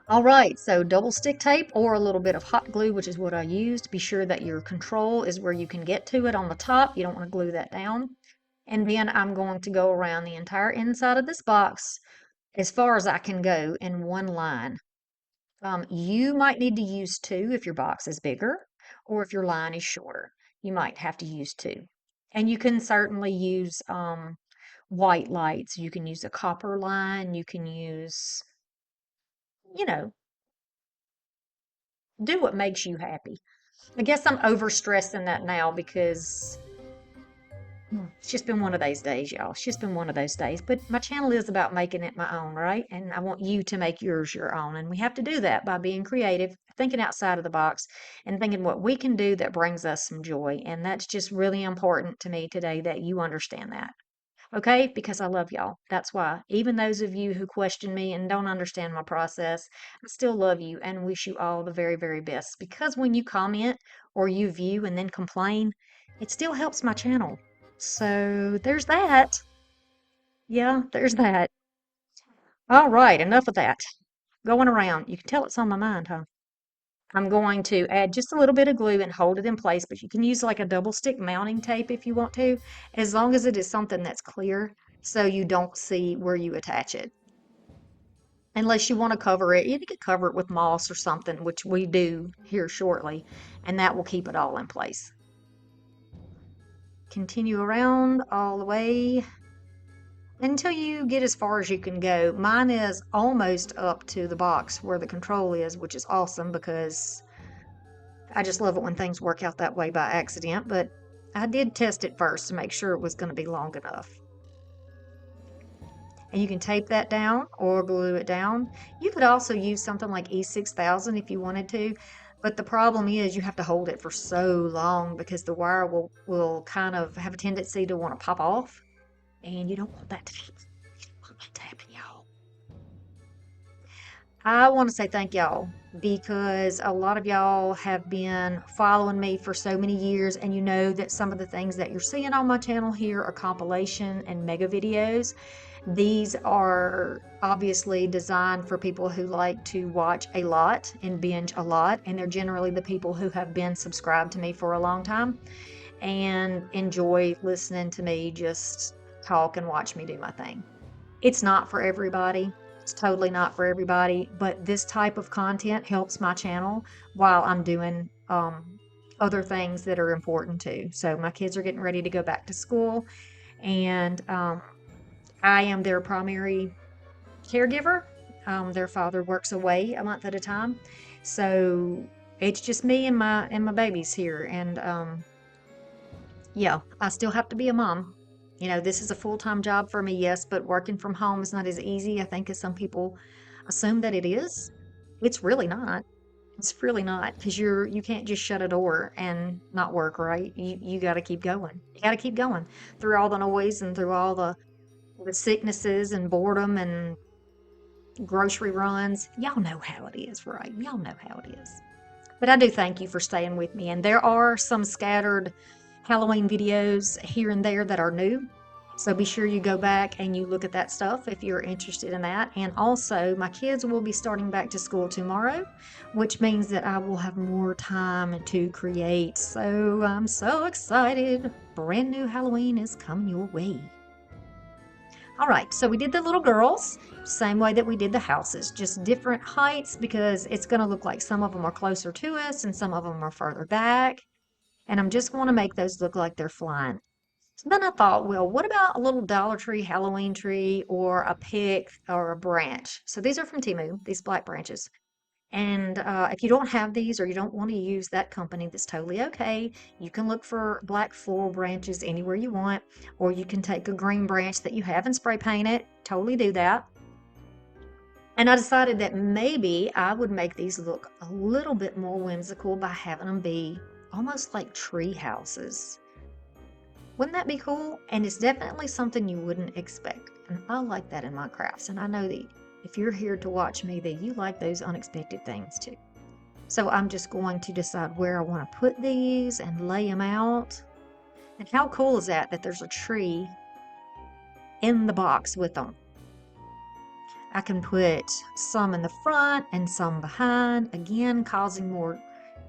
All right, so double stick tape or a little bit of hot glue, which is what I used. Be sure that your control is where you can get to it on the top. You don't want to glue that down. And then I'm going to go around the entire inside of this box as far as I can go in one line. You might need to use two if your box is bigger, or if your line is shorter. You might have to use two. And you can certainly use white lights. You can use a copper line. You can use, you know, do what makes you happy. I guess I'm overstressing that now because it's just been one of those days, y'all. It's just been one of those days. But my channel is about making it my own, right? And I want you to make yours your own. And we have to do that by being creative, thinking outside of the box, and thinking what we can do that brings us some joy. And that's just really important to me today that you understand that. Okay? Because I love y'all. That's why. Even those of you who question me and don't understand my process, I still love you and wish you all the very, very best. Because when you comment or you view and then complain, it still helps my channel. So there's that. Yeah, there's that. All right, enough of that. Going around. You can tell it's on my mind, huh? I'm going to add just a little bit of glue and hold it in place, but you can use like a double stick mounting tape if you want to, as long as it is something that's clear so you don't see where you attach it. Unless you want to cover it, you could cover it with moss or something, which we do here shortly, and that will keep it all in place. Continue around all the way until you get as far as you can go. Mine is almost up to the box where the control is, which is awesome because I just love it when things work out that way by accident. But I did test it first to make sure it was going to be long enough. And you can tape that down or glue it down. You could also use something like E6000 if you wanted to, but the problem is you have to hold it for so long because the wire will kind of have a tendency to want to pop off, and you don't want that to happen. You don't want that to happen, y'all. I want to say thank y'all because a lot of y'all have been following me for so many years, and you know that some of the things that you're seeing on my channel here are compilation and mega videos. These are obviously designed for people who like to watch a lot and binge a lot, and they're generally the people who have been subscribed to me for a long time and enjoy listening to me just talk and watch me do my thing. It's not for everybody. It's totally not for everybody, but this type of content helps my channel while I'm doing other things that are important too. So my kids are getting ready to go back to school, and I am their primary caregiver. Their father works away a month at a time, so it's just me and my babies here. And yeah, I still have to be a mom. You know, this is a full-time job for me, yes, but working from home is not as easy, I think, as some people assume that it is. It's really not. It's really not, because you can't just shut a door and not work, right? You got to keep going. You got to keep going through all the noise and through all the sicknesses and boredom and grocery runs. Y'all know how it is, right? Y'all know how it is. But I do thank you for staying with me. And there are some scattered Halloween videos here and there that are new. So be sure you go back and you look at that stuff if you're interested in that. And also, my kids will be starting back to school tomorrow, which means that I will have more time to create. So I'm so excited. Brand new Halloween is coming your way. All right, so we did the little girls, same way that we did the houses, just different heights because it's going to look like some of them are closer to us and some of them are further back. And I'm just going to make those look like they're flying. So then I thought, well, what about a little Dollar Tree Halloween tree or a pick or a branch? So these are from TEMU, these black branches. And if you don't have these or you don't want to use that company, that's totally okay. You can look for black floral branches anywhere you want, or you can take a green branch that you have and spray paint it. Totally do that. And I decided that maybe I would make these look a little bit more whimsical by having them be almost like tree houses. Wouldn't that be cool? And it's definitely something you wouldn't expect. And I like that in my crafts. And I know that if you're here to watch me, that you like those unexpected things too. So I'm just going to decide where I want to put these and lay them out. And how cool is that there's a tree in the box with them? I can put some in the front and some behind, again, causing more,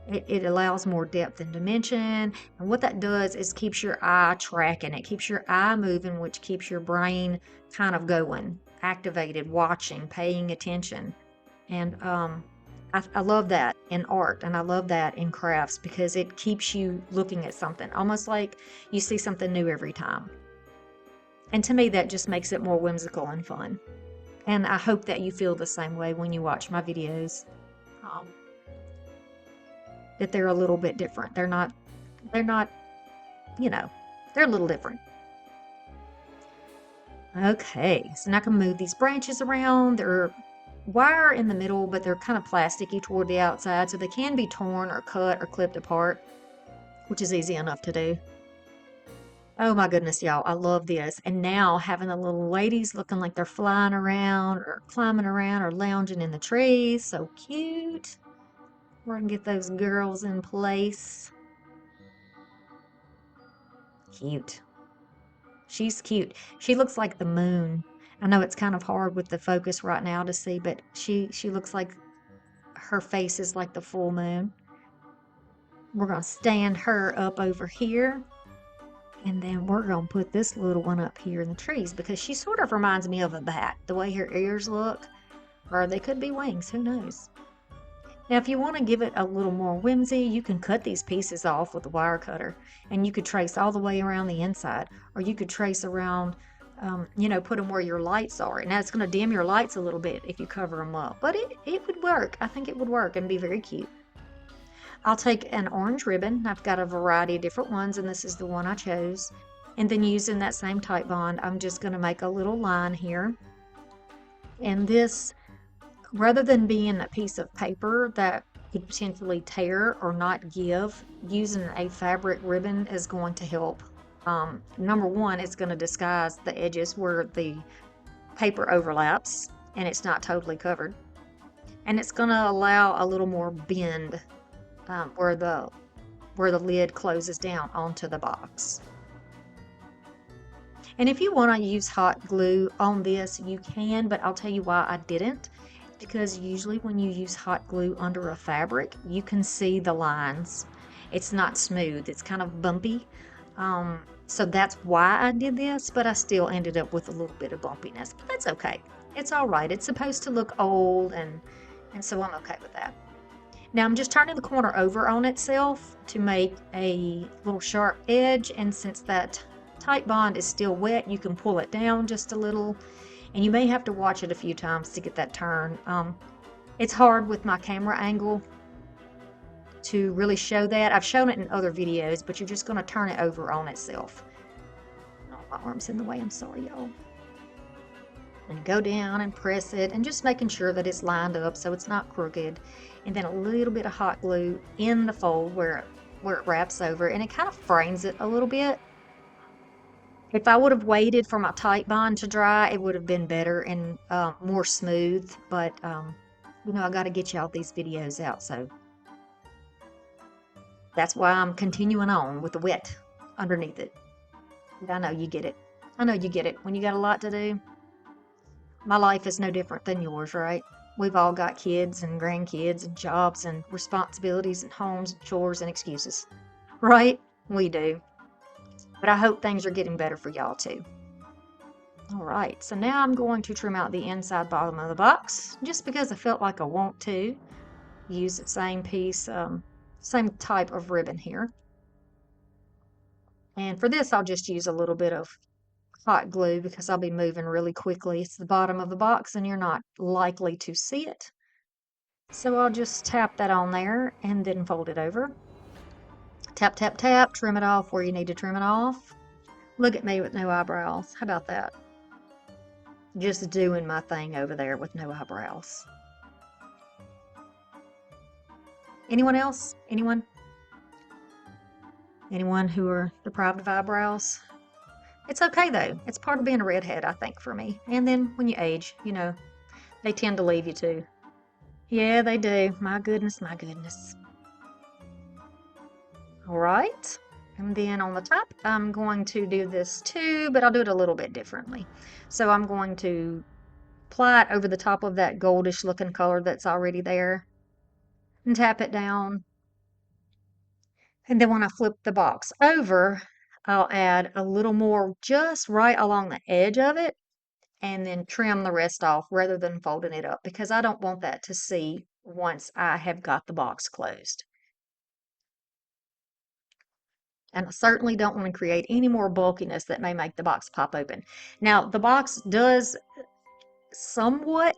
it allows more depth and dimension. And what that does is keeps your eye tracking. It keeps your eye moving, which keeps your brain kind of going, activated, watching, paying attention. And I love that in art, and I love that in crafts because it keeps you looking at something, almost like you see something new every time. And to me, that just makes it more whimsical and fun. And I hope that you feel the same way when you watch my videos. That they're a little bit different. They're not, you know, they're a little different. Okay, so now I can move these branches around. They're wire in the middle, but they're kind of plasticky toward the outside, so they can be torn or cut or clipped apart, which is easy enough to do. Oh my goodness, y'all, I love this. And now having the little ladies looking like they're flying around or climbing around or lounging in the trees. So cute. We're gonna get those girls in place. Cute. She's cute. She looks like the moon. I know it's kind of hard with the focus right now to see, but she looks like her face is like the full moon. We're gonna stand her up over here. And then we're going to put this little one up here in the trees because she sort of reminds me of a bat, the way her ears look. Or they could be wings, who knows? Now, if you want to give it a little more whimsy, you can cut these pieces off with a wire cutter. And you could trace all the way around the inside. Or you could trace around, you know, put them where your lights are. Now, it's going to dim your lights a little bit if you cover them up. But it would work. I think it would work and be very cute. I'll take an orange ribbon. I've got a variety of different ones, and this is the one I chose. And then using that same type bond, I'm just going to make a little line here. And this, rather than being a piece of paper that could potentially tear or not give, using a fabric ribbon is going to help. Number one, it's going to disguise the edges where the paper overlaps and it's not totally covered. And it's going to allow a little more bend where the lid closes down onto the box. And if you want to use hot glue on this, you can, but I'll tell you why I didn't. Because usually when you use hot glue under a fabric, you can see the lines. It's not smooth, it's kind of bumpy. So that's why I did this, but I still ended up with a little bit of bumpiness. But that's okay. It's all right. It's supposed to look old, and so I'm okay with that. Now I'm just turning the corner over on itself to make a little sharp edge, and since that tight bond is still wet, you can pull it down just a little, and you may have to watch it a few times to get that turn. It's hard with my camera angle to really show that. I've shown it in other videos, but you're just going to turn it over on itself. Oh, my arm's in the way, I'm sorry, y'all. And go down and press it, and just making sure that it's lined up so it's not crooked. And then a little bit of hot glue in the fold where it wraps over, and it kind of frames it a little bit. If I would have waited for my tight bond to dry, it would have been better and more smooth. But, you know, I got to get y'all these videos out, so that's why I'm continuing on with the wet underneath it. But I know you get it. I know you get it. When you got a lot to do, my life is no different than yours, right? We've all got kids and grandkids and jobs and responsibilities and homes and chores and excuses, right? We do. But I hope things are getting better for y'all too. All right, so now I'm going to trim out the inside bottom of the box just because I felt like I want to use the same piece, same type of ribbon here. And for this, I'll just use a little bit of hot glue because I'll be moving really quickly. It's the bottom of the box and you're not likely to see it. So I'll just tap that on there and then fold it over. Tap, tap, tap, trim it off where you need to trim it off. Look at me with no eyebrows. How about that? Just doing my thing over there with no eyebrows. Anyone else? Anyone? Anyone who are deprived of eyebrows? It's okay though. It's part of being a redhead, I think, for me. And then when you age, you know, they tend to leave you too. Yeah, they do. My goodness, my goodness. All right. And then on the top, I'm going to do this too, but I'll do it a little bit differently. So I'm going to apply it over the top of that goldish looking color that's already there and tap it down. And then when I flip the box over, I'll add a little more just right along the edge of it and then trim the rest off rather than folding it up because I don't want that to see once I have got the box closed. And I certainly don't want to create any more bulkiness that may make the box pop open. Now, the box does somewhat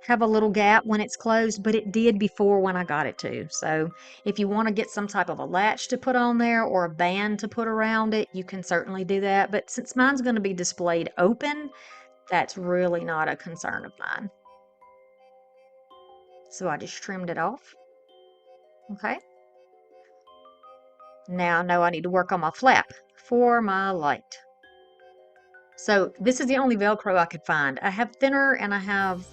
have a little gap when it's closed, but it did before when I got it to. So if you want to get some type of a latch to put on there or a band to put around it, you can certainly do that. But since mine's going to be displayed open, that's really not a concern of mine. So I just trimmed it off. Okay. Now I know I need to work on my flap for my light. So this is the only Velcro I could find. I have thinner and I have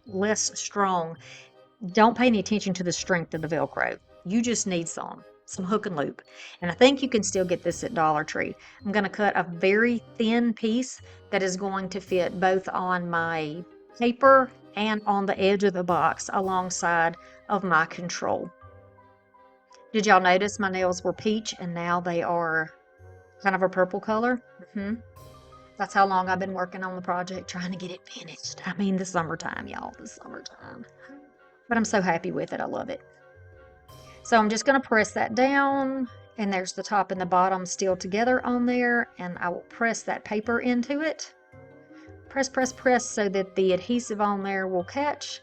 less strong. Don't pay any attention to the strength of the Velcro. You just need some hook and loop. And I think you can still get this at Dollar Tree. I'm going to cut a very thin piece that is going to fit both on my paper and on the edge of the box alongside of my control. Did y'all notice my nails were peach and now they are kind of a purple color? That's how long I've been working on the project, trying to get it finished. I mean, the summertime, y'all, the summertime. But I'm so happy with it. I love it. So I'm just going to press that down, and there's the top and the bottom still together on there, and I will press that paper into it. Press, press, press so that the adhesive on there will catch,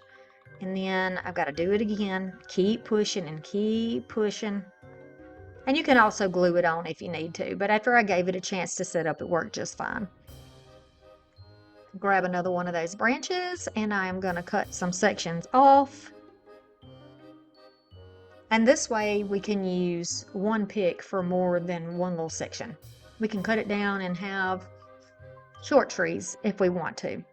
And then I've got to do it again. Keep pushing and keep pushing. And you can also glue it on if you need to, but after I gave it a chance to set up, it worked just fine. Grab another one of those branches, and I am going to cut some sections off. And this way we can use one pick for more than one little section. We can cut it down and have short trees if we want to.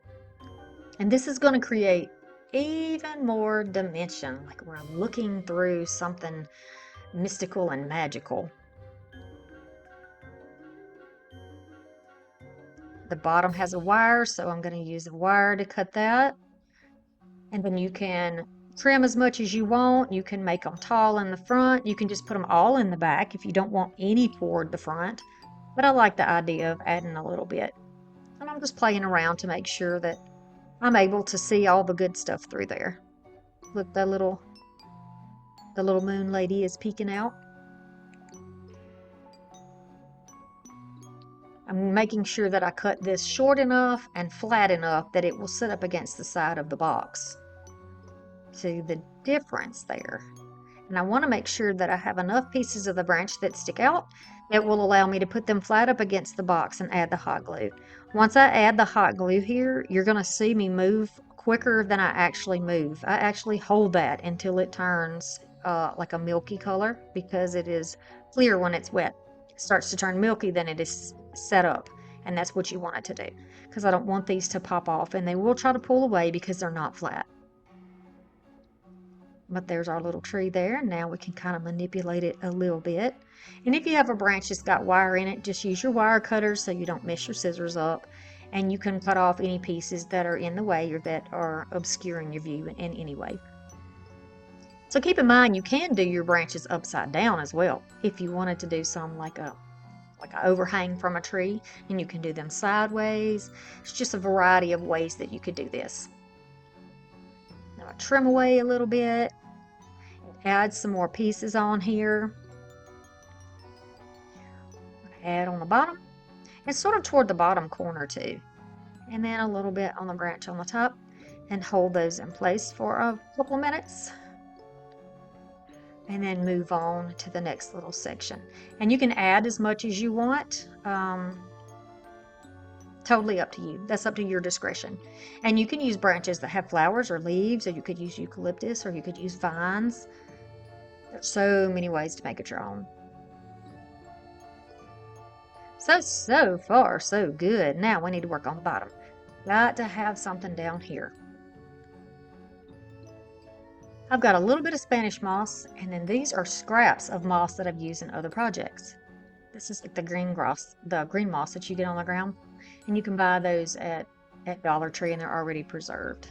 And this is going to create even more dimension, like we're looking through something mystical and magical. The bottom has a wire, so I'm going to use a wire to cut that. And then you can trim as much as you want. You can make them tall in the front. You can just put them all in the back if you don't want any toward the front. But I like the idea of adding a little bit. And I'm just playing around to make sure that I'm able to see all the good stuff through there. Look, the little moon lady is peeking out. I'm making sure that I cut this short enough and flat enough that it will sit up against the side of the box. See the difference there? And I want to make sure that I have enough pieces of the branch that stick out that will allow me to put them flat up against the box and add the hot glue. Once I add the hot glue here, you're going to see me move quicker than I actually move. I actually hold that until it turns like a milky color, because it is clear when it's wet. It starts to turn milky, then it is set up, and that's what you want it to do, because I don't want these to pop off, and they will try to pull away because they're not flat. But there's our little tree there. Now we can kind of manipulate it a little bit. And if you have a branch that's got wire in it, just use your wire cutter so you don't mess your scissors up. And you can cut off any pieces that are in the way or that are obscuring your view in any way. So keep in mind, you can do your branches upside down as well. If you wanted to do some like an overhang from a tree, and you can do them sideways. It's just a variety of ways that you could do this. Now I trim away a little bit, add some more pieces on here. Add on the bottom, and sort of toward the bottom corner too. And then a little bit on the branch on the top, and hold those in place for a couple of minutes. And then move on to the next little section. And you can add as much as you want. Totally up to you. That's up to your discretion. And you can use branches that have flowers or leaves, or you could use eucalyptus, or you could use vines. There's so many ways to make it your own. So far, so good. Now we need to work on the bottom. Got to have something down here. I've got a little bit of Spanish moss, and then these are scraps of moss that I've used in other projects. This is like the green moss that you get on the ground, and you can buy those at Dollar Tree, and they're already preserved.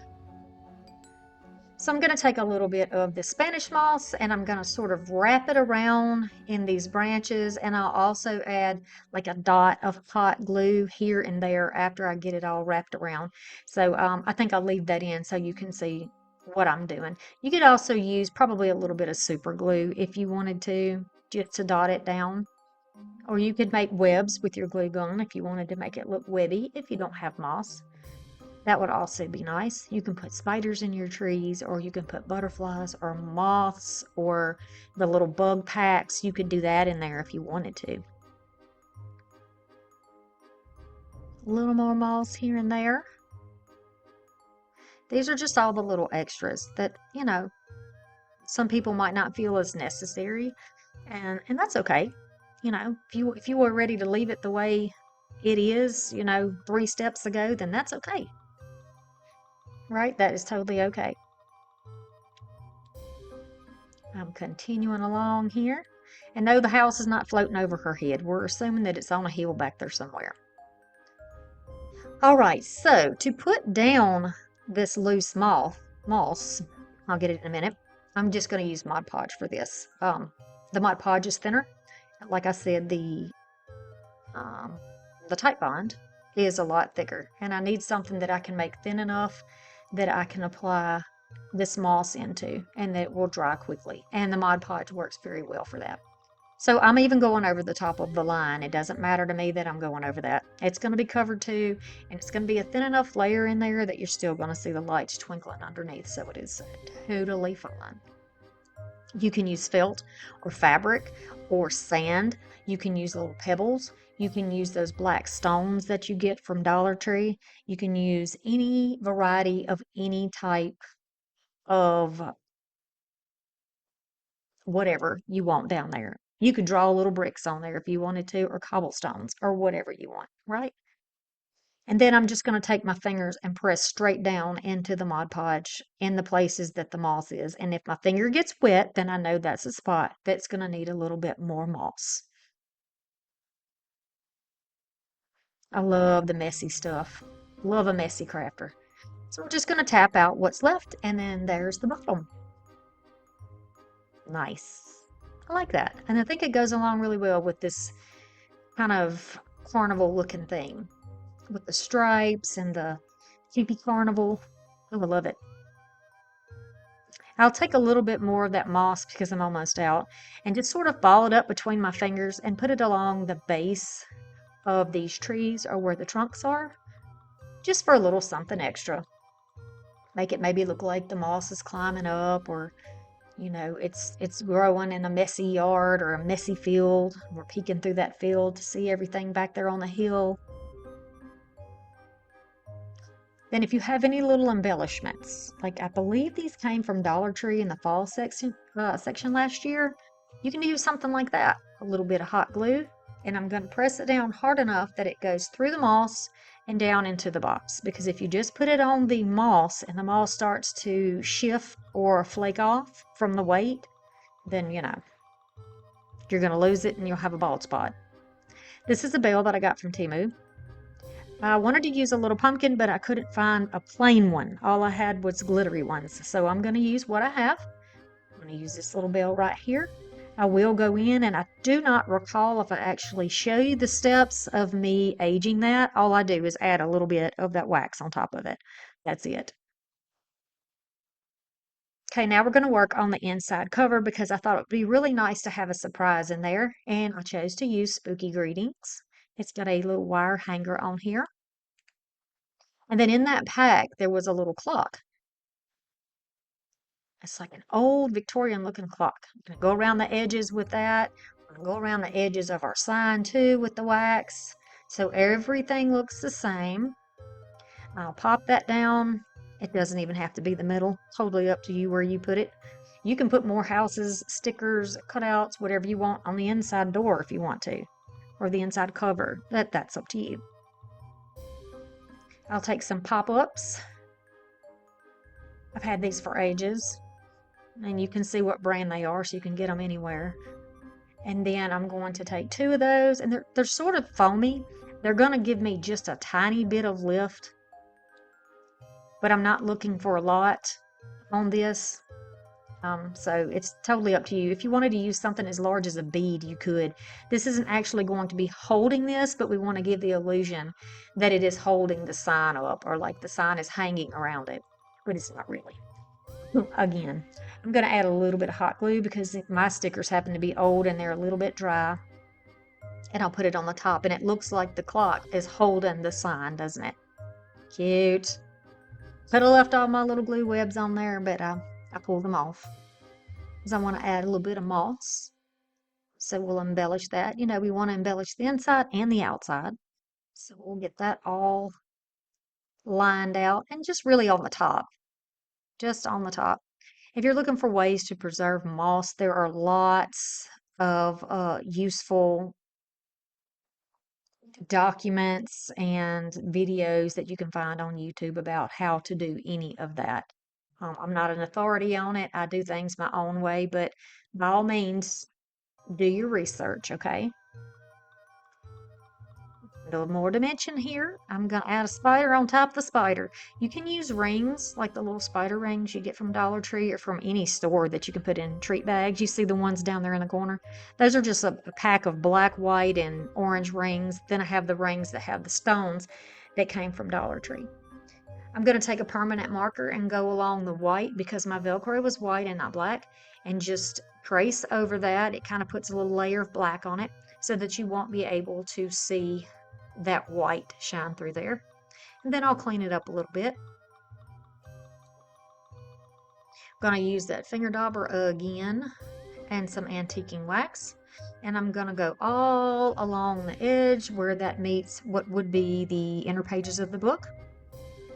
So I'm going to take a little bit of the Spanish moss, and I'm going to sort of wrap it around in these branches, and I'll also add like a dot of hot glue here and there after I get it all wrapped around. So I think I'll leave that in so you can see what I'm doing. You could also use probably a little bit of super glue if you wanted to, just to dot it down. Or you could make webs with your glue gun if you wanted to make it look webby if you don't have moss. That would also be nice. You can put spiders in your trees, or you can put butterflies or moths or the little bug packs. You could do that in there if you wanted to. A little more moss here and there. These are just all the little extras that, you know, some people might not feel as necessary, and that's okay. You know, if you were ready to leave it the way it is, you know, 3 steps ago, then that's okay. Right? That is totally okay. I'm continuing along here. And no, the house is not floating over her head. We're assuming that it's on a hill back there somewhere. All right, so to put down this loose moss, I'll get it in a minute. I'm just going to use Mod Podge for this. The Mod Podge is thinner. Like I said, the Type Bond is a lot thicker, and I need something that I can make thin enough that I can apply this moss into, and that it will dry quickly. And the Mod Podge works very well for that. So I'm even going over the top of the line. It doesn't matter to me that I'm going over that. It's going to be covered too, and it's going to be a thin enough layer in there that you're still going to see the lights twinkling underneath. So it is totally fine. You can use felt or fabric or sand. You can use little pebbles. You can use those black stones that you get from Dollar Tree. You can use any variety of any type of whatever you want down there. You could draw little bricks on there if you wanted to, or cobblestones, or whatever you want, right? And then I'm just going to take my fingers and press straight down into the Mod Podge in the places that the moss is. And if my finger gets wet, then I know that's a spot that's going to need a little bit more moss. I love the messy stuff. Love a messy crafter. So we're just going to tap out what's left, and then there's the bottom. Nice. I like that. And I think it goes along really well with this kind of carnival looking theme with the stripes and the creepy carnival. Oh, I love it. I'll take a little bit more of that moss because I'm almost out and just sort of ball it up between my fingers and put it along the base of these trees or where the trunks are, just for a little something extra. Make it maybe look like the moss is climbing up, or it's growing in a messy yard or a messy field. We're peeking through that field to see everything back there on the hill. Then if you have any little embellishments, like I believe these came from Dollar Tree in the fall section last year, you can use something like that. A little bit of hot glue, and I'm going to press it down hard enough that it goes through the moss and down into the box. Because if you just put it on the moss and the moss starts to shift or flake off from the weight, then you're going to lose it and you'll have a bald spot. This is a bell that I got from TEMU. I wanted to use a little pumpkin, but I couldn't find a plain one. All I had was glittery ones. So I'm going to use what I have. I'm going to use this little bell right here. I will go in, and I do not recall if I actually show you the steps of me aging that. All I do is add a little bit of that wax on top of it. That's it. Okay, now we're going to work on the inside cover because I thought it would be really nice to have a surprise in there, and I chose to use Spooky Greetings. It's got a little wire hanger on here. And then in that pack, there was a little clock. It's like an old Victorian looking clock. I'm going to go around the edges with that. I'm going to go around the edges of our sign too with the wax. So everything looks the same. I'll pop that down. It doesn't even have to be the middle. Totally up to you where you put it. You can put more houses, stickers, cutouts, whatever you want on the inside door if you want to, or the inside cover. That's up to you. I'll take some pop-ups. I've had these for ages, and you can see what brand they are, so you can get them anywhere. And then I'm going to take 2 of those, and they're sort of foamy. They're going to give me just a tiny bit of lift, but I'm not looking for a lot on this. So it's totally up to you. If you wanted to use something as large as a bead, you could. This isn't actually going to be holding this, but we want to give the illusion that it is holding the sign up, or like the sign is hanging around it, but it's not really. Again, I'm going to add a little bit of hot glue because my stickers happen to be old and they're a little bit dry. And I'll put it on the top, and it looks like the clock is holding the sign, doesn't it? Cute. Could have left all my little glue webs on there, but I pulled them off because I want to add a little bit of moss. So we'll embellish that. We want to embellish the inside and the outside. So we'll get that all lined out, and just really on the top. Just on the top. If you're looking for ways to preserve moss, there are lots of useful documents and videos that you can find on YouTube about how to do any of that. I'm not an authority on it. I do things my own way, but by all means, do your research, okay? A little more dimension here. I'm going to add a spider on top of the spider. You can use rings, like the little spider rings you get from Dollar Tree or from any store that you can put in treat bags. You see the ones down there in the corner? Those are just a pack of black, white, and orange rings. Then I have the rings that have the stones that came from Dollar Tree. I'm going to take a permanent marker and go along the white, because my Velcro was white and not black, and just trace over that. It kind of puts a little layer of black on it so that you won't be able to see that white shine through there. And then I'll clean it up a little bit. I'm going to use that finger dauber again and some antiquing wax. And I'm going to go all along the edge where that meets what would be the inner pages of the book.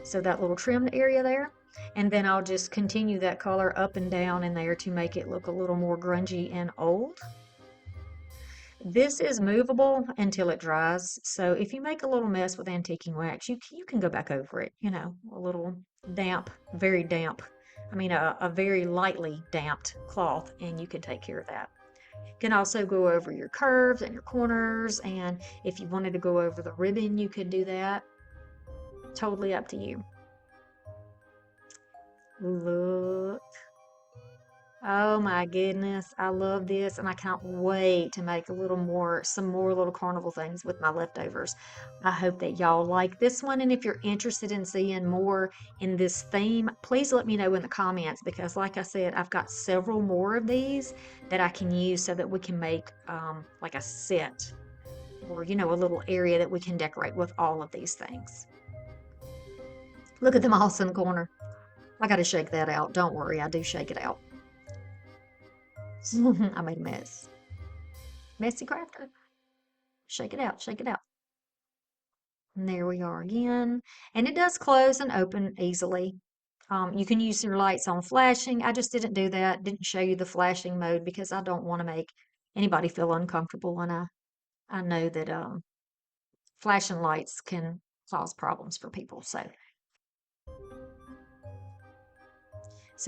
So that little trimmed area there. And then I'll just continue that color up and down in there to make it look a little more grungy and old. This is movable until it dries. So if you make a little mess with antiquing wax, you can go back over it, you know, a little damp, very damp. I mean, a very lightly damped cloth, and you can take care of that. You can also go over your curves and your corners, and if you wanted to go over the ribbon, you could do that. Totally up to you. Look. Oh my goodness, I love this, and I can't wait to make some more little carnival things with my leftovers. I hope that y'all like this one, and if you're interested in seeing more in this theme, please let me know in the comments, because like I said, I've got several more of these that I can use so that we can make like a set, or you know, a little area that we can decorate with all of these things. Look at the moss in the corner. I gotta shake that out. Don't worry, I do shake it out. I made a mess. Messy crafter. Shake it out, shake it out. And there we are again. And it does close and open easily. You can use your lights on flashing. I just didn't do that. Didn't show you the flashing mode because I don't want to make anybody feel uncomfortable. And I know that flashing lights can cause problems for people. So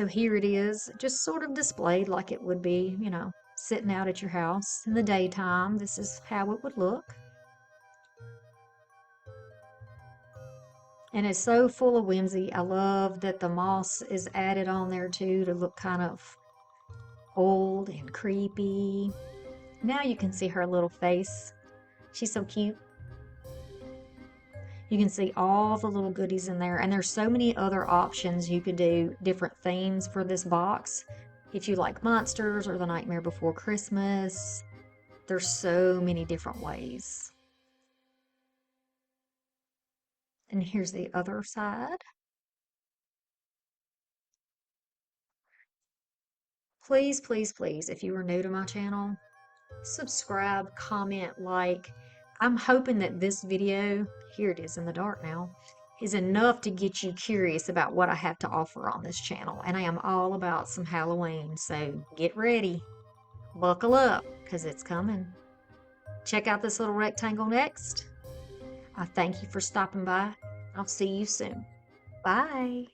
here it is, just sort of displayed like it would be, you know, sitting out at your house in the daytime. This is how it would look. And it's so full of whimsy. I love that the moss is added on there too to look kind of old and creepy. Now you can see her little face. She's so cute. You can see all the little goodies in there, and there's so many other options. You could do different themes for this box. If you like monsters or the Nightmare Before Christmas, there's so many different ways. And here's the other side. Please, please, please, if you are new to my channel, subscribe, comment, like. I'm hoping that this video, here it is in the dark now, is enough to get you curious about what I have to offer on this channel. And I am all about some Halloween, so get ready. Buckle up, because it's coming. Check out this little rectangle next. I thank you for stopping by. I'll see you soon. Bye.